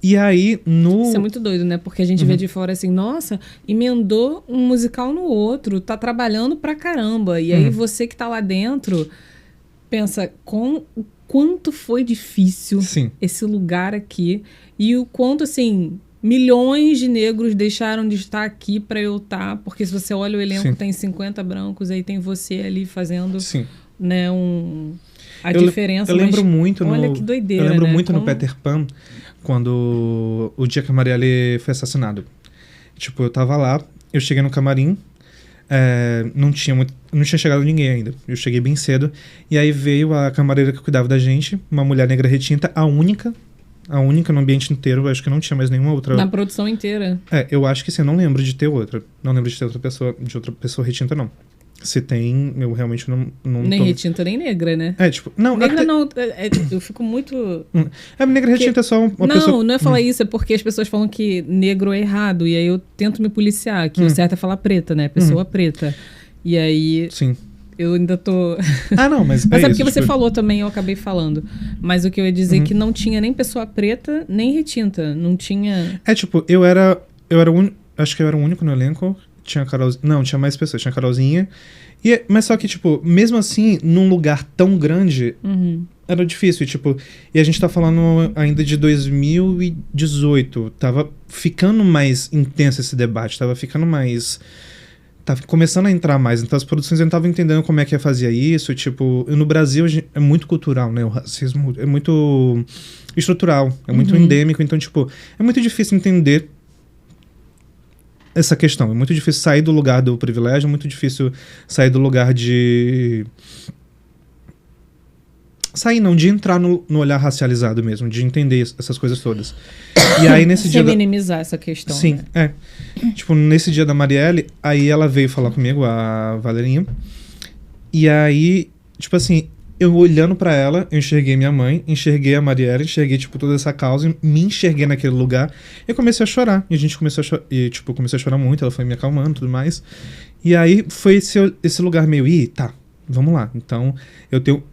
S2: E aí,
S1: Isso é muito doido, né? Porque a gente vê de fora assim, nossa, emendou um musical no outro, tá trabalhando pra caramba. E aí você que tá lá dentro pensa o quanto foi difícil esse lugar aqui e o quanto, assim, milhões de negros deixaram de estar aqui pra eu estar. Porque se você olha o elenco, tem 50 brancos, aí tem você ali fazendo, né, a diferença.
S2: Eu lembro muito
S1: olha que doideira,
S2: eu lembro
S1: né?
S2: muito no Peter Pan, quando o dia que a Marielle foi assassinado. Tipo, eu tava lá, eu cheguei no camarim, não tinha chegado ninguém ainda. Eu cheguei bem cedo, e aí veio a camareira que cuidava da gente, uma mulher negra retinta, a única no ambiente inteiro. Eu acho que não tinha mais nenhuma outra.
S1: Na produção inteira.
S2: Eu acho que sim, eu não lembro de ter outra. Não lembro de ter outra pessoa retinta, não. Se tem, eu realmente não
S1: nem retinta, nem negra, né?
S2: Tipo... Não,
S1: negra não... eu fico muito...
S2: Negra retinta é só uma pessoa...
S1: Não é falar isso, é porque as pessoas falam que negro é errado, e aí eu tento me policiar, que o certo é falar preta, né? Pessoa preta. E aí...
S2: Sim.
S1: Eu ainda tô...
S2: não, mas
S1: mas
S2: é
S1: porque
S2: isso,
S1: você falou também, eu acabei falando. Mas o que eu ia dizer é que não tinha nem pessoa preta, nem retinta. Não tinha...
S2: tipo, acho que eu era o único no elenco. Tinha a Carolzinha... Não, tinha mais pessoas. Tinha a Carolzinha. Mas só que, tipo, mesmo assim, num lugar tão grande, era difícil. E a gente tá falando ainda de 2018. Tava ficando mais intenso esse debate. Tava ficando mais... Tava começando a entrar mais. Então as produções não estavam entendendo como é que fazia isso. Tipo, no Brasil é muito cultural, né? O racismo é muito estrutural. É muito endêmico. Então, tipo, é muito difícil entender essa questão. É muito difícil sair do lugar do privilégio, é muito difícil sair do lugar de... de entrar no olhar racializado mesmo, de entender essas coisas todas. E aí nesse dia...
S1: minimizar essa questão.
S2: Sim,
S1: né?
S2: Tipo, nesse dia da Marielle, aí ela veio falar comigo, a Valerinha, e aí, tipo assim, eu olhando pra ela, eu enxerguei minha mãe, enxerguei a Marielle, enxerguei, tipo, toda essa causa, me enxerguei naquele lugar, e eu comecei a chorar. E a gente começou a chorar, comecei a chorar muito, ela foi me acalmando e tudo mais. E aí foi esse lugar meio, tá, vamos lá. Então, eu tenho,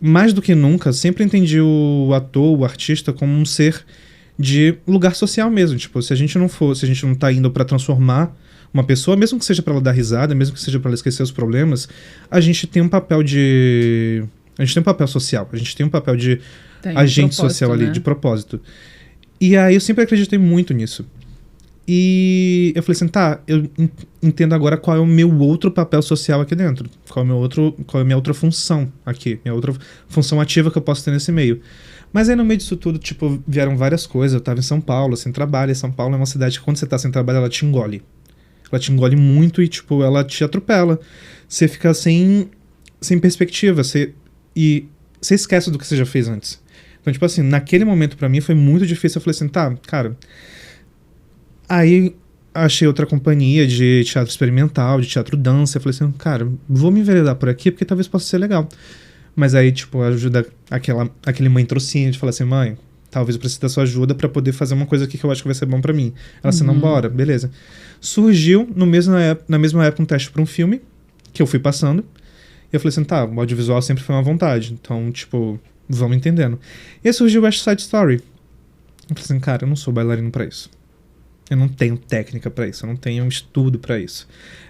S2: mais do que nunca, sempre entendi o ator, o artista, como um ser de lugar social mesmo. Tipo, se a gente não tá indo pra transformar uma pessoa, mesmo que seja pra ela dar risada, mesmo que seja pra ela esquecer os problemas, a gente tem um papel social, a gente tem um papel de agente social ali, né? De propósito. E aí eu sempre acreditei muito nisso. E eu falei assim, eu entendo agora qual é o meu outro papel social aqui dentro. Qual é a minha outra função aqui, minha outra função ativa que eu posso ter nesse meio. Mas aí no meio disso tudo, tipo, vieram várias coisas. Eu tava em São Paulo, sem trabalho, e São Paulo é uma cidade que quando você tá sem trabalho, ela te engole. Ela te engole muito e, tipo, ela te atropela. Você fica sem perspectiva, você esquece do que você já fez antes. Então, tipo assim, naquele momento pra mim foi muito difícil. Eu falei assim, cara... Aí achei outra companhia de teatro experimental, de teatro dança. Eu falei assim, cara, vou me enveredar por aqui porque talvez possa ser legal. Mas aí, tipo, ajuda aquele mãe trocinha de falar assim, mãe, talvez eu precise da sua ajuda pra poder fazer uma coisa aqui que eu acho que vai ser bom pra mim. Ela assim, não, bora, beleza. Surgiu na mesma época um teste pra um filme que eu fui passando. E eu falei assim, tá, o audiovisual sempre foi uma vontade. Então, tipo, vamos entendendo. E aí surgiu o West Side Story. Eu falei assim, cara, eu não sou bailarino pra isso. Eu não tenho técnica pra isso, eu não tenho estudo pra isso.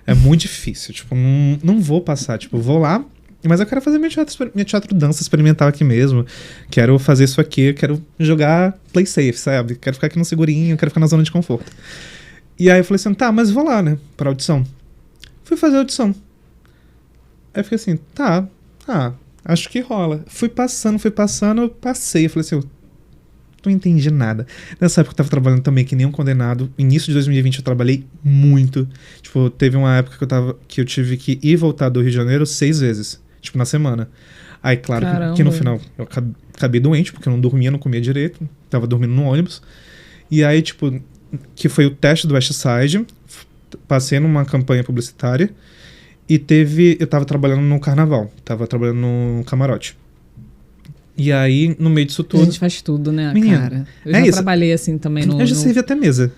S2: É muito difícil, tipo, não vou passar, tipo, vou lá, mas eu quero fazer minha teatro dança experimental aqui mesmo. Quero fazer isso aqui, quero jogar play safe, sabe? Quero ficar aqui no segurinho, quero ficar na zona de conforto. E aí eu falei assim, tá, mas vou lá, né, pra audição. Fui fazer a audição. Aí eu fiquei assim, tá, acho que rola. Fui passando, passei. Eu falei assim, não entendi nada. Nessa época eu tava trabalhando também que nem um condenado. Início de 2020 eu trabalhei muito. Tipo, teve uma época que eu tive que ir e voltar do Rio de Janeiro 6 vezes. Tipo, na semana. Aí, claro que no final eu acabei doente, porque eu não dormia, não comia direito. Tava dormindo no ônibus. E aí, tipo, que foi o teste do West Side. Passei numa campanha publicitária. E eu tava trabalhando no carnaval. Tava trabalhando no camarote. E aí, no meio disso tudo...
S1: A gente faz tudo, né,
S2: menina,
S1: cara? Eu já trabalhei assim também no...
S2: Eu já servi até mesa.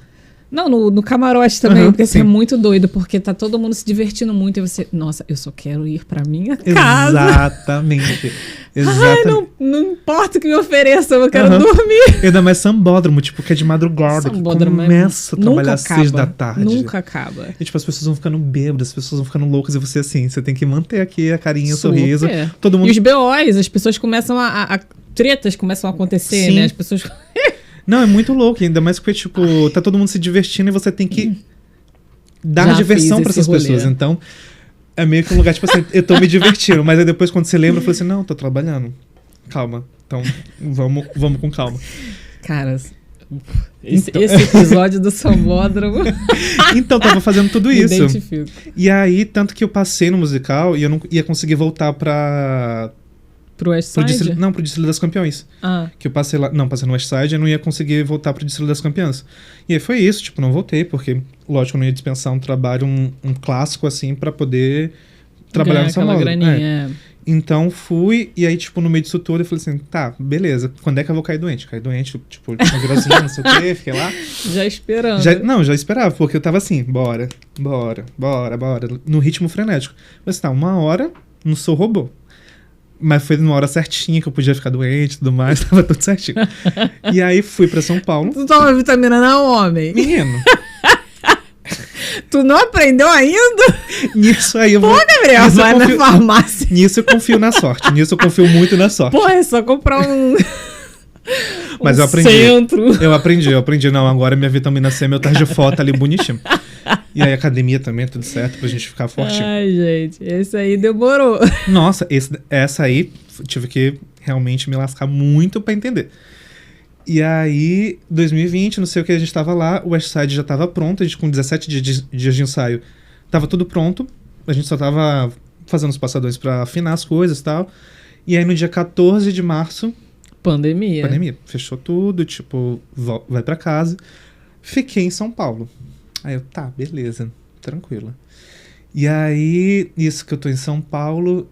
S1: Não, no camarote também, porque você é muito doido, porque tá todo mundo se divertindo muito e você... Nossa, eu só quero ir pra minha casa.
S2: Exatamente.
S1: Ai, não importa o que me ofereçam, eu quero dormir.
S2: Ainda mais sambódromo, tipo, que é de madrugada, que começa a trabalhar às 6 da tarde.
S1: Nunca acaba.
S2: E, tipo, as pessoas vão ficando bêbadas, as pessoas vão ficando loucas, e você, assim, você tem que manter aqui a carinha, o sorriso. Todo mundo...
S1: E os BOs, as pessoas começam tretas começam a acontecer,
S2: sim,
S1: né? As pessoas...
S2: Não, é muito louco, ainda mais porque, tipo, tá todo mundo se divertindo e você tem que dar diversão pra essas pessoas. Então, é meio que um lugar, tipo assim, eu tô me divertindo, mas aí depois quando você lembra, eu falo assim, não, tô trabalhando. Calma. Então, vamos com calma.
S1: Cara, esse episódio do Sambódromo...
S2: Então, tava fazendo tudo isso.
S1: Identifico.
S2: E aí, tanto que eu passei no musical e eu não ia conseguir voltar
S1: Pro West Side?
S2: Pro Distrito das Campeões. Que eu passei lá... Não, passei no West Side e eu não ia conseguir voltar pro Distrito das Campeãs. E aí foi isso, tipo, não voltei, porque, lógico, eu não ia dispensar um trabalho, um clássico, assim, pra poder trabalhar nessa moda. Então fui, e aí, tipo, no meio disso tudo, eu falei assim, tá, beleza, quando é que eu vou cair doente? Caí doente, tipo, uma virazinha, não sei o quê, fiquei lá.
S1: Já esperando.
S2: Já esperava, porque eu tava assim, bora, no ritmo frenético. Mas tá, 1 hora, não sou robô. Mas foi numa hora certinha que eu podia ficar doente e tudo mais, tava tudo certinho. E aí fui pra São Paulo.
S1: Tu toma vitamina não, homem?
S2: Menino.
S1: Tu não aprendeu ainda?
S2: Nisso aí eu vou...
S1: Pô, Gabriel, vai na farmácia.
S2: Nisso eu confio na sorte. Nisso eu confio muito na sorte.
S1: Pô, é só comprar
S2: Mas eu aprendi. Eu aprendi. Não, agora minha vitamina C, meu targifota ali bonitinho. E aí academia também, tudo certo, pra gente ficar fortinho.
S1: Ai, gente, esse aí demorou.
S2: Nossa, essa aí tive que realmente me lascar muito pra entender. E aí, 2020, não sei o que, a gente tava lá, o West Side já tava pronto, a gente com 17 dias de ensaio, tava tudo pronto, a gente só tava fazendo os passadores pra afinar as coisas e tal. E aí no dia 14 de março...
S1: Pandemia.
S2: Fechou tudo, tipo, vai pra casa. Fiquei em São Paulo. Aí eu, tá, beleza, tranquilo. E aí, isso que eu tô em São Paulo,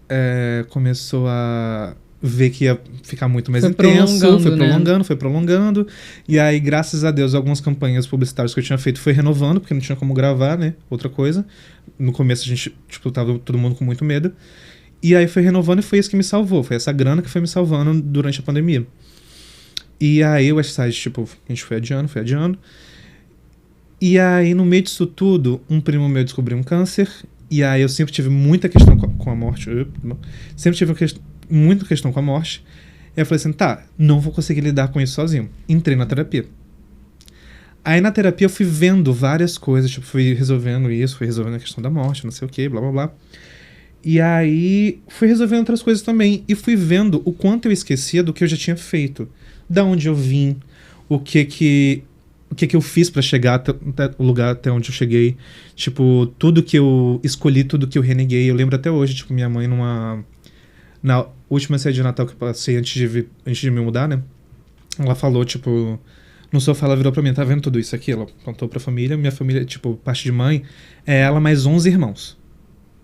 S2: começou a ver que ia ficar muito mais intenso, foi prolongando. E aí, graças a Deus, algumas campanhas publicitárias que eu tinha feito foi renovando, porque não tinha como gravar, né? Outra coisa. No começo a gente, tipo, tava todo mundo com muito medo. E aí foi renovando e foi isso que me salvou. Foi essa grana que foi me salvando durante a pandemia. E aí o West Side, tipo, a gente foi adiando. E aí, no meio disso tudo, um primo meu descobriu um câncer. E aí eu sempre tive muita questão com a morte. Sempre tive muita questão com a morte. E eu falei assim, tá, não vou conseguir lidar com isso sozinho. Entrei na terapia. Aí na terapia eu fui vendo várias coisas, tipo, fui resolvendo isso, fui resolvendo a questão da morte, não sei o que, blá blá blá. E aí fui resolvendo outras coisas também. E fui vendo o quanto eu esquecia do que eu já tinha feito. Da onde eu vim, o que eu fiz pra chegar até o lugar até onde eu cheguei. Tipo, tudo que eu escolhi, tudo que eu reneguei. Eu lembro até hoje, tipo, minha mãe na última ceia de Natal que eu passei antes de me mudar, né? Ela falou, tipo, no sofá ela virou pra mim, tá vendo tudo isso aqui? Ela contou pra família, minha família, tipo, parte de mãe, é ela mais 11 irmãos.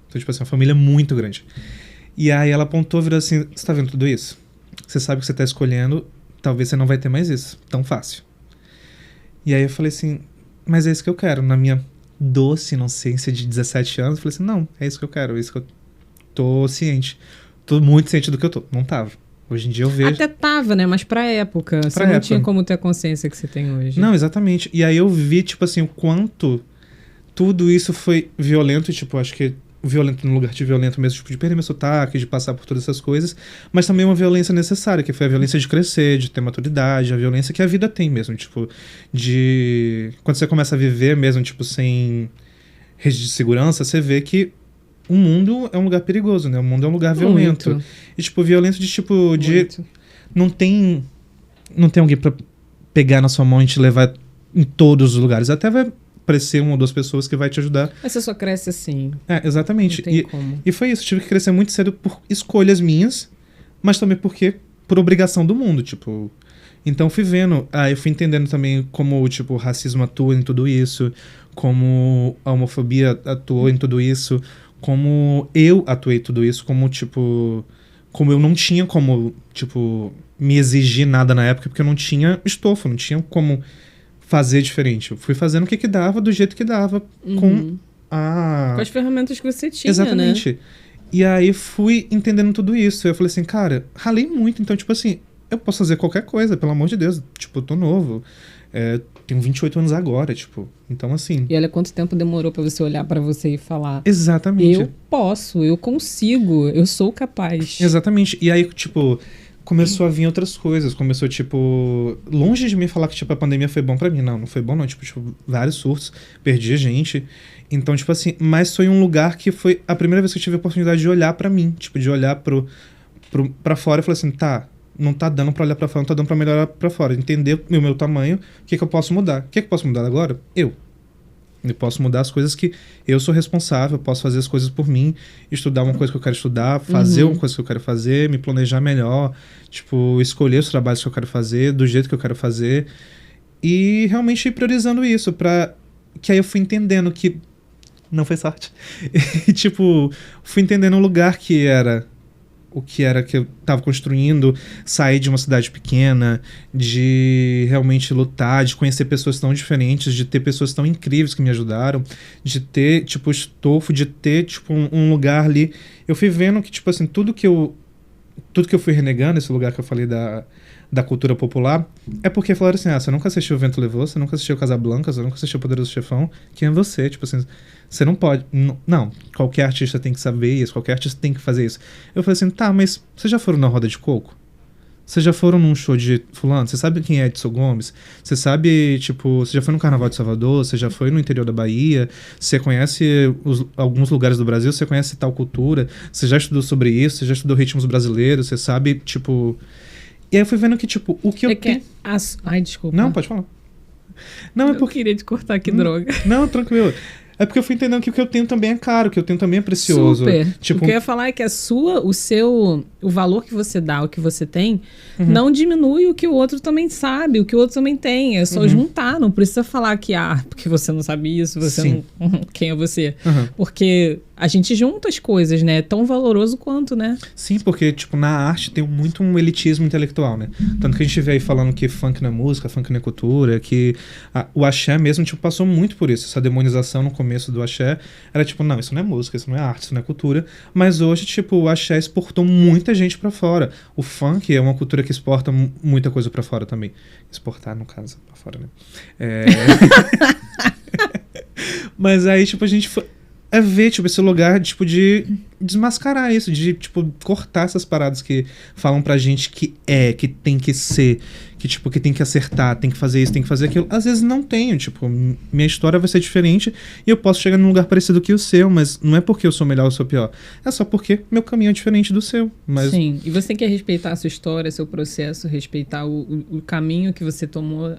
S2: Então, tipo assim, uma família muito grande. E aí ela apontou, virou assim, você tá vendo tudo isso? Você sabe o que você tá escolhendo, talvez você não vai ter mais isso, tão fácil. E aí eu falei assim, mas é isso que eu quero. Na minha doce inocência de 17 anos, eu falei assim, não, é isso que eu quero, é isso que eu tô ciente. Tô muito ciente do que eu tô. Não tava. Hoje em dia eu vejo...
S1: Até tava, né? Mas pra época. Você não tinha como ter a consciência que você tem hoje.
S2: Não, exatamente. E aí eu vi, tipo assim, o quanto tudo isso foi violento, tipo, acho que violento no lugar de violento mesmo, tipo, de perder meu sotaque, de passar por todas essas coisas, mas também uma violência necessária, que foi a violência de crescer, de ter maturidade, a violência que a vida tem mesmo, tipo, de... Quando você começa a viver mesmo, tipo, sem rede de segurança, você vê que o mundo é um lugar perigoso, né? O mundo é um lugar violento.
S1: Muito.
S2: E, tipo, violento de, tipo, de...
S1: Muito.
S2: Não tem alguém pra pegar na sua mão e te levar em todos os lugares. Até vai aparecer uma ou duas pessoas que vai te ajudar.
S1: Mas você só cresce assim.
S2: É, exatamente.
S1: Não tem como.
S2: E foi isso. Tive que crescer muito cedo por escolhas minhas, mas também por obrigação do mundo, tipo... Então fui vendo, eu fui entendendo também como, tipo, o racismo atua em tudo isso, como a homofobia atuou em tudo isso, como eu atuei em tudo isso, como, tipo... Como eu não tinha como, tipo, me exigir nada na época, porque eu não tinha estofo, não tinha como fazer diferente. Eu fui fazendo o que dava, do jeito que dava, com
S1: as ferramentas que você tinha,
S2: exatamente.
S1: né?
S2: E aí fui entendendo tudo isso. Eu falei assim, cara, ralei muito, então, tipo assim, eu posso fazer qualquer coisa, pelo amor de Deus. Tipo, eu tô novo. Tenho 28 anos agora, tipo. Então, assim...
S1: E olha quanto tempo demorou pra você olhar pra você e falar...
S2: Exatamente.
S1: Eu posso, eu consigo, eu sou capaz.
S2: Exatamente. E aí, tipo... Começou a vir outras coisas, começou, tipo... Longe de mim falar que, tipo, a pandemia foi bom pra mim. Não foi bom, não. Tipo, vários surtos, perdi gente. Então, tipo assim... Mas foi um lugar que foi a primeira vez que eu tive a oportunidade de olhar pra mim. Tipo, de olhar pra fora e falar assim, tá... Não tá dando pra olhar pra fora, não tá dando pra melhorar pra fora. Entender o meu tamanho, o que eu posso mudar. O que eu posso mudar agora? Eu posso mudar as coisas que eu sou responsável, eu posso fazer as coisas por mim, estudar uma coisa que eu quero estudar, fazer uma coisa que eu quero fazer, me planejar melhor, tipo, escolher os trabalhos que eu quero fazer, do jeito que eu quero fazer, e realmente ir priorizando isso, que aí eu fui entendendo que não foi sorte. E, tipo, fui entendendo o lugar que era que eu tava construindo, sair de uma cidade pequena, de realmente lutar, de conhecer pessoas tão diferentes, de ter pessoas tão incríveis que me ajudaram, de ter, tipo, estofo, de ter, tipo, um lugar ali. Eu fui vendo que, tipo assim, tudo que eu fui renegando, esse lugar que eu falei da cultura popular, é porque falaram assim, você nunca assistiu O Vento Levou, você nunca assistiu Casablanca, você nunca assistiu O Poderoso Chefão, quem é você? Tipo assim, você não pode... Não, qualquer artista tem que saber isso, qualquer artista tem que fazer isso. Eu falei assim, tá, mas vocês já foram na Roda de Coco? Vocês já foram num show de fulano? Você sabe quem é Edson Gomes? Você sabe, tipo, você já foi no Carnaval de Salvador? Você já foi no interior da Bahia? Você conhece alguns lugares do Brasil? Você conhece tal cultura? Você já estudou sobre isso? Você já estudou ritmos brasileiros? Você sabe, tipo... E aí eu fui vendo que, tipo, o que eu tenho...
S1: Ai, desculpa.
S2: Não, pode falar. Não, é porque...
S1: Eu queria te cortar, que droga.
S2: Não, tranquilo. É porque eu fui entendendo que o que eu tenho também é caro, o que eu tenho também é precioso.
S1: Super.
S2: Tipo...
S1: O que eu ia falar é que o valor que você dá, o que você tem, não diminui o que o outro também sabe, o que o outro também tem. É só juntar, não precisa falar que, porque você não sabe isso, você não... Quem é você? Porque a gente junta as coisas, né? É tão valoroso quanto, né?
S2: Sim, porque, tipo, na arte tem muito um elitismo intelectual, né? Tanto que a gente vê aí falando que funk não é música, funk não é cultura, que o axé mesmo, tipo, passou muito por isso. Essa demonização no começo do axé era tipo, não, isso não é música, isso não é arte, isso não é cultura. Mas hoje, tipo, o axé exportou muita gente pra fora. O funk é uma cultura que exporta muita coisa pra fora também. Exportar, no caso, pra fora, né? Mas aí, tipo, a gente foi... ver, tipo, esse lugar, tipo, de desmascarar isso, de, tipo, cortar essas paradas que falam pra gente que tem que ser, que, tipo, que tem que acertar, tem que fazer isso, tem que fazer aquilo. Às vezes não tenho, tipo, minha história vai ser diferente e eu posso chegar num lugar parecido que o seu, mas não é porque eu sou melhor ou sou pior. É só porque meu caminho é diferente do seu. Mas... Sim,
S1: e você tem que respeitar a sua história, seu processo, respeitar o caminho que você tomou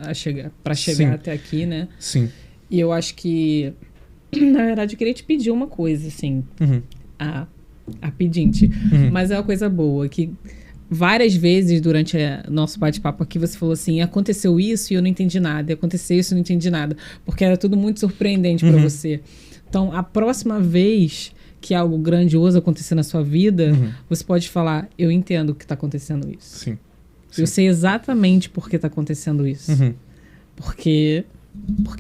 S1: pra chegar até aqui, né?
S2: Sim.
S1: E eu acho que... Na verdade, eu queria te pedir uma coisa, assim, a pedinte. Mas é uma coisa boa, que várias vezes durante nosso bate-papo aqui, você falou assim, aconteceu isso e eu não entendi nada, aconteceu isso e eu não entendi nada, porque era tudo muito surpreendente para você. Então, a próxima vez que algo grandioso acontecer na sua vida, você pode falar, eu entendo que está acontecendo isso.
S2: Sim.
S1: Eu sei exatamente por que está acontecendo isso. Porque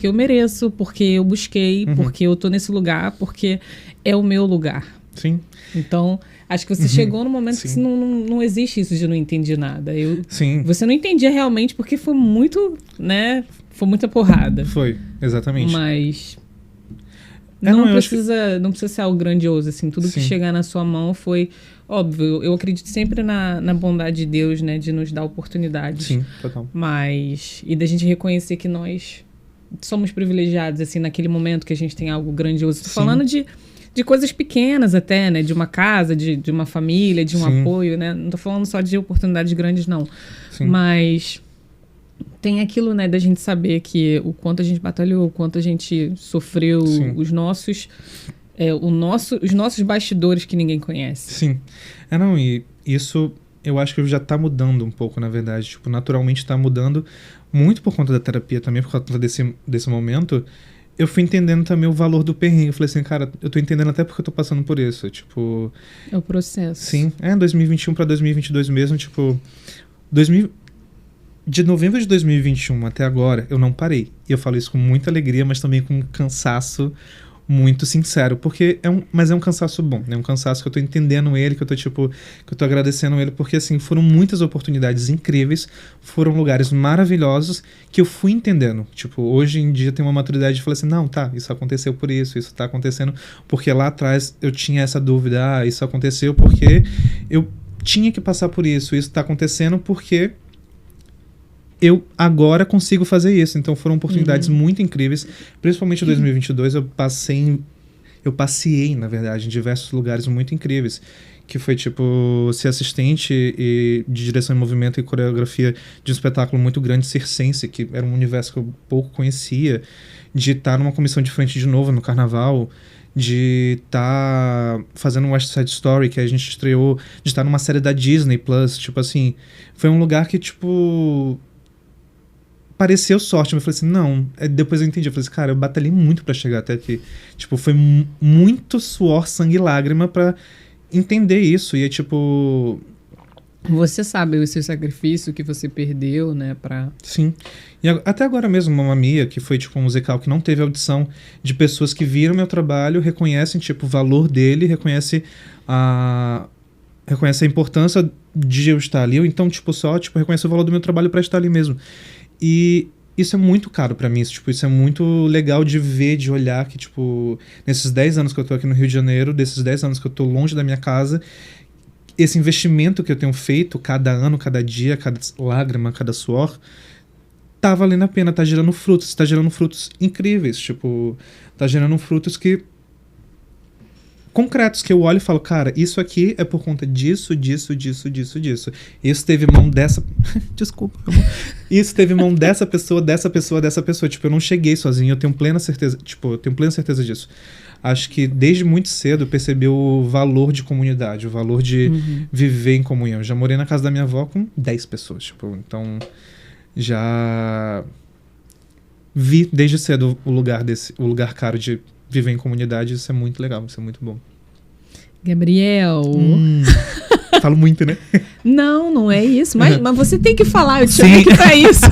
S1: eu mereço, porque eu busquei, porque eu tô nesse lugar, porque é o meu lugar.
S2: Sim.
S1: Então, acho que você chegou no momento que não existe isso de não entendi nada.
S2: Sim.
S1: Você não entendia realmente porque foi muito, né? Foi muita porrada.
S2: Foi, exatamente.
S1: Mas não precisa ser algo grandioso, assim. Tudo que chegar na sua mão foi... Óbvio, eu acredito sempre na bondade de Deus, né? De nos dar oportunidades.
S2: Sim, total.
S1: E da gente reconhecer que nós somos privilegiados, assim, naquele momento que a gente tem algo grandioso. Tô falando de coisas pequenas até, né? De uma casa, de uma família, de um apoio, né? Não tô falando só de oportunidades grandes, não. Sim. Mas tem aquilo, né? Da gente saber que o quanto a gente batalhou, o quanto a gente sofreu, os nossos bastidores que ninguém conhece.
S2: Sim. E isso eu acho que já tá mudando um pouco, na verdade. Tipo, naturalmente tá mudando, muito por conta da terapia também, por conta desse momento. Eu fui entendendo também o valor do perrengue. Eu falei assim, cara, eu tô entendendo até porque eu tô passando por isso. Tipo...
S1: É o processo.
S2: Sim. 2021 pra 2022 mesmo, tipo... De novembro de 2021 até agora, eu não parei. E eu falo isso com muita alegria, mas também com cansaço muito sincero, porque mas é um cansaço bom, né? Um cansaço que eu tô entendendo ele, que eu tô agradecendo ele, porque assim, foram muitas oportunidades incríveis, foram lugares maravilhosos que eu fui entendendo. Tipo, hoje em dia tem uma maturidade de falar assim, não, tá, isso aconteceu por isso tá acontecendo porque lá atrás eu tinha essa dúvida, isso aconteceu porque eu tinha que passar por isso tá acontecendo porque eu agora consigo fazer isso. Então foram oportunidades muito incríveis, principalmente em 2022 eu passeei, na verdade, em diversos lugares muito incríveis, que foi tipo ser assistente de direção em movimento e coreografia de um espetáculo muito grande circense, que era um universo que eu pouco conhecia, de estar numa comissão de frente de novo no carnaval, de estar fazendo um West Side Story, que a gente estreou, de estar numa série da Disney Plus, tipo assim, foi um lugar que tipo... pareceu sorte, mas eu falei assim, não. Depois eu entendi, eu falei assim, cara, eu batalhei muito pra chegar até aqui. Tipo, foi muito suor, sangue e lágrima pra entender isso. E é tipo...
S1: Você sabe o seu sacrifício que você perdeu, né, pra...
S2: Sim. E até agora mesmo, Mamma Mia, que foi tipo um musical que não teve audição, de pessoas que viram meu trabalho, reconhecem tipo o valor dele, reconhecem a importância de eu estar ali, ou então tipo só reconhece o valor do meu trabalho pra estar ali mesmo. E isso é muito caro pra mim, isso é muito legal de ver, de olhar que, tipo, nesses 10 anos que eu tô aqui no Rio de Janeiro, desses 10 anos que eu tô longe da minha casa, esse investimento que eu tenho feito, cada ano, cada dia, cada lágrima, cada suor, tá valendo a pena, tá gerando frutos incríveis, tipo, tá gerando frutos concretos, que eu olho e falo, cara, isso aqui é por conta disso. Isso teve mão dessa... Desculpa, amor. Isso teve mão dessa pessoa. Tipo, eu não cheguei sozinho, eu tenho plena certeza disso. Acho que desde muito cedo eu percebi o valor de comunidade, o valor de viver em comunhão. Eu já morei na casa da minha avó com 10 pessoas, tipo, então já vi desde cedo o lugar caro de viver em comunidade. Isso é muito legal, isso é muito bom.
S1: Gabriel...
S2: Falo muito, né?
S1: Não é isso. Mas você tem que falar, eu te chamei aqui pra isso.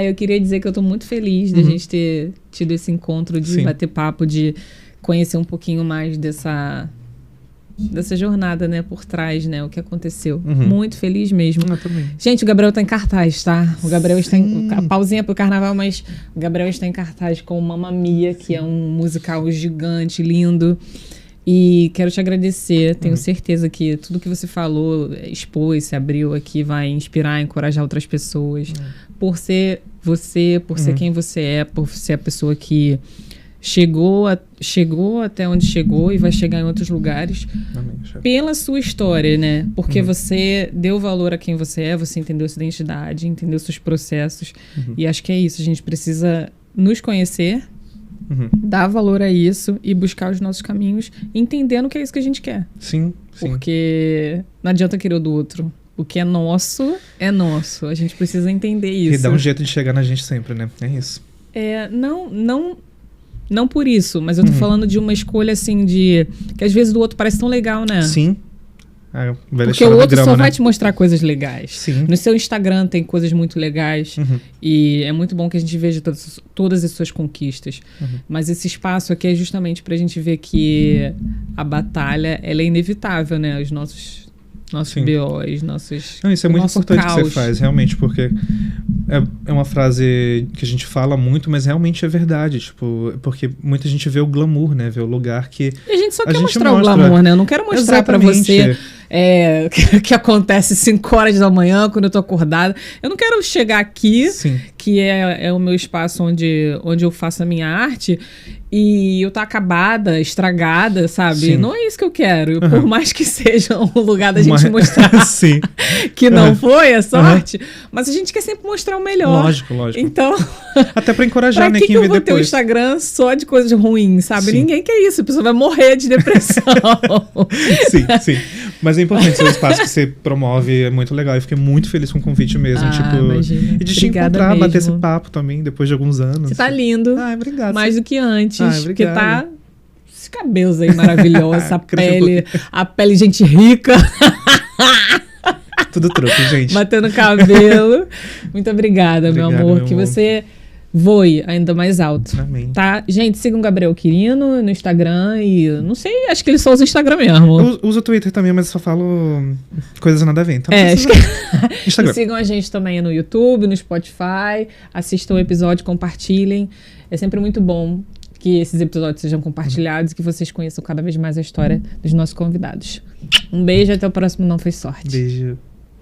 S1: Eu queria dizer que eu tô muito feliz da gente ter tido esse encontro, de bater papo, de conhecer um pouquinho mais dessa jornada, né, por trás, né, o que aconteceu. Muito feliz mesmo.
S2: Eu também.
S1: Gente, o Gabriel tá em cartaz, tá? O Gabriel está pausinha pro carnaval, mas o Gabriel está em cartaz com o Mamma Mia, que é um musical gigante, lindo. E quero te agradecer. Tenho certeza que tudo que você falou, expôs, se abriu aqui, vai inspirar, encorajar outras pessoas. Por ser você, por ser quem você é, por ser a pessoa que chegou até onde chegou e vai chegar em outros lugares.
S2: Amém.
S1: Pela sua história, né? Porque você deu valor a quem você é, você entendeu sua identidade, entendeu seus processos. E acho que é isso. A gente precisa nos conhecer dar valor a isso e buscar os nossos caminhos, entendendo que é isso que a gente quer.
S2: Sim.
S1: Porque não adianta querer o do outro. O que é nosso, é nosso. A gente precisa entender isso.
S2: E dá um jeito de chegar na gente sempre, né? É isso.
S1: Não por isso, mas eu tô falando de uma escolha, assim, de... Que às vezes o outro parece tão legal, né?
S2: Sim.
S1: Porque o outro só vai te mostrar coisas legais.
S2: Sim.
S1: No seu Instagram tem coisas muito legais. E é muito bom que a gente veja todas as suas conquistas. Mas esse espaço aqui é justamente pra gente ver que a batalha, ela é inevitável, né? Os nossos BOs, nossos...
S2: Não, isso é muito importante
S1: caos.
S2: que você faz, realmente, porque é uma frase que a gente fala muito, mas realmente é verdade, tipo, porque muita gente vê o glamour, né? Vê o lugar que...
S1: E a gente só quer mostrar o glamour, né? Eu não quero mostrar pra você que acontece 5 horas da manhã, quando eu tô acordada. Eu não quero chegar aqui, que é o meu espaço onde eu faço a minha arte, e eu tá acabada, estragada, sabe?
S2: Sim.
S1: Não é isso que eu quero. Por mais que seja um lugar da gente mostrar que não foi a sorte, mas a gente quer sempre mostrar o melhor.
S2: Lógico.
S1: Então,
S2: até pra encorajar, né, quem
S1: eu
S2: vê
S1: vou ter um
S2: depois.
S1: Instagram só de coisas ruins, sabe?
S2: Sim.
S1: Ninguém quer isso. A pessoa vai morrer de depressão.
S2: Sim. Mas é importante, seu espaço que você promove é muito legal. Eu fiquei muito feliz com o convite mesmo.
S1: Imagina.
S2: E de te
S1: Obrigada
S2: encontrar,
S1: mesmo.
S2: bater esse papo também, depois de alguns anos.
S1: Você tá lindo.
S2: Obrigado.
S1: Mais do que antes. Porque
S2: obrigado.
S1: tá... Esses cabelos aí maravilhosos,
S2: Cresceu
S1: a pele de gente rica.
S2: Tudo troco, gente.
S1: Batendo cabelo. Muito obrigada, meu amor. Que você voe ainda mais alto.
S2: Amém.
S1: Tá? Gente, sigam o Gabriel Quirino no Instagram e... Não sei, acho que ele só usa o Instagram mesmo.
S2: Eu uso o Twitter também, mas eu só falo coisas nada a ver. Então Instagram.
S1: E sigam a gente também no YouTube, no Spotify. Assistam o episódio, compartilhem. É sempre muito bom que esses episódios sejam compartilhados e que vocês conheçam cada vez mais a história dos nossos convidados. Um beijo, até o próximo Não Foi Sorte.
S2: Beijo.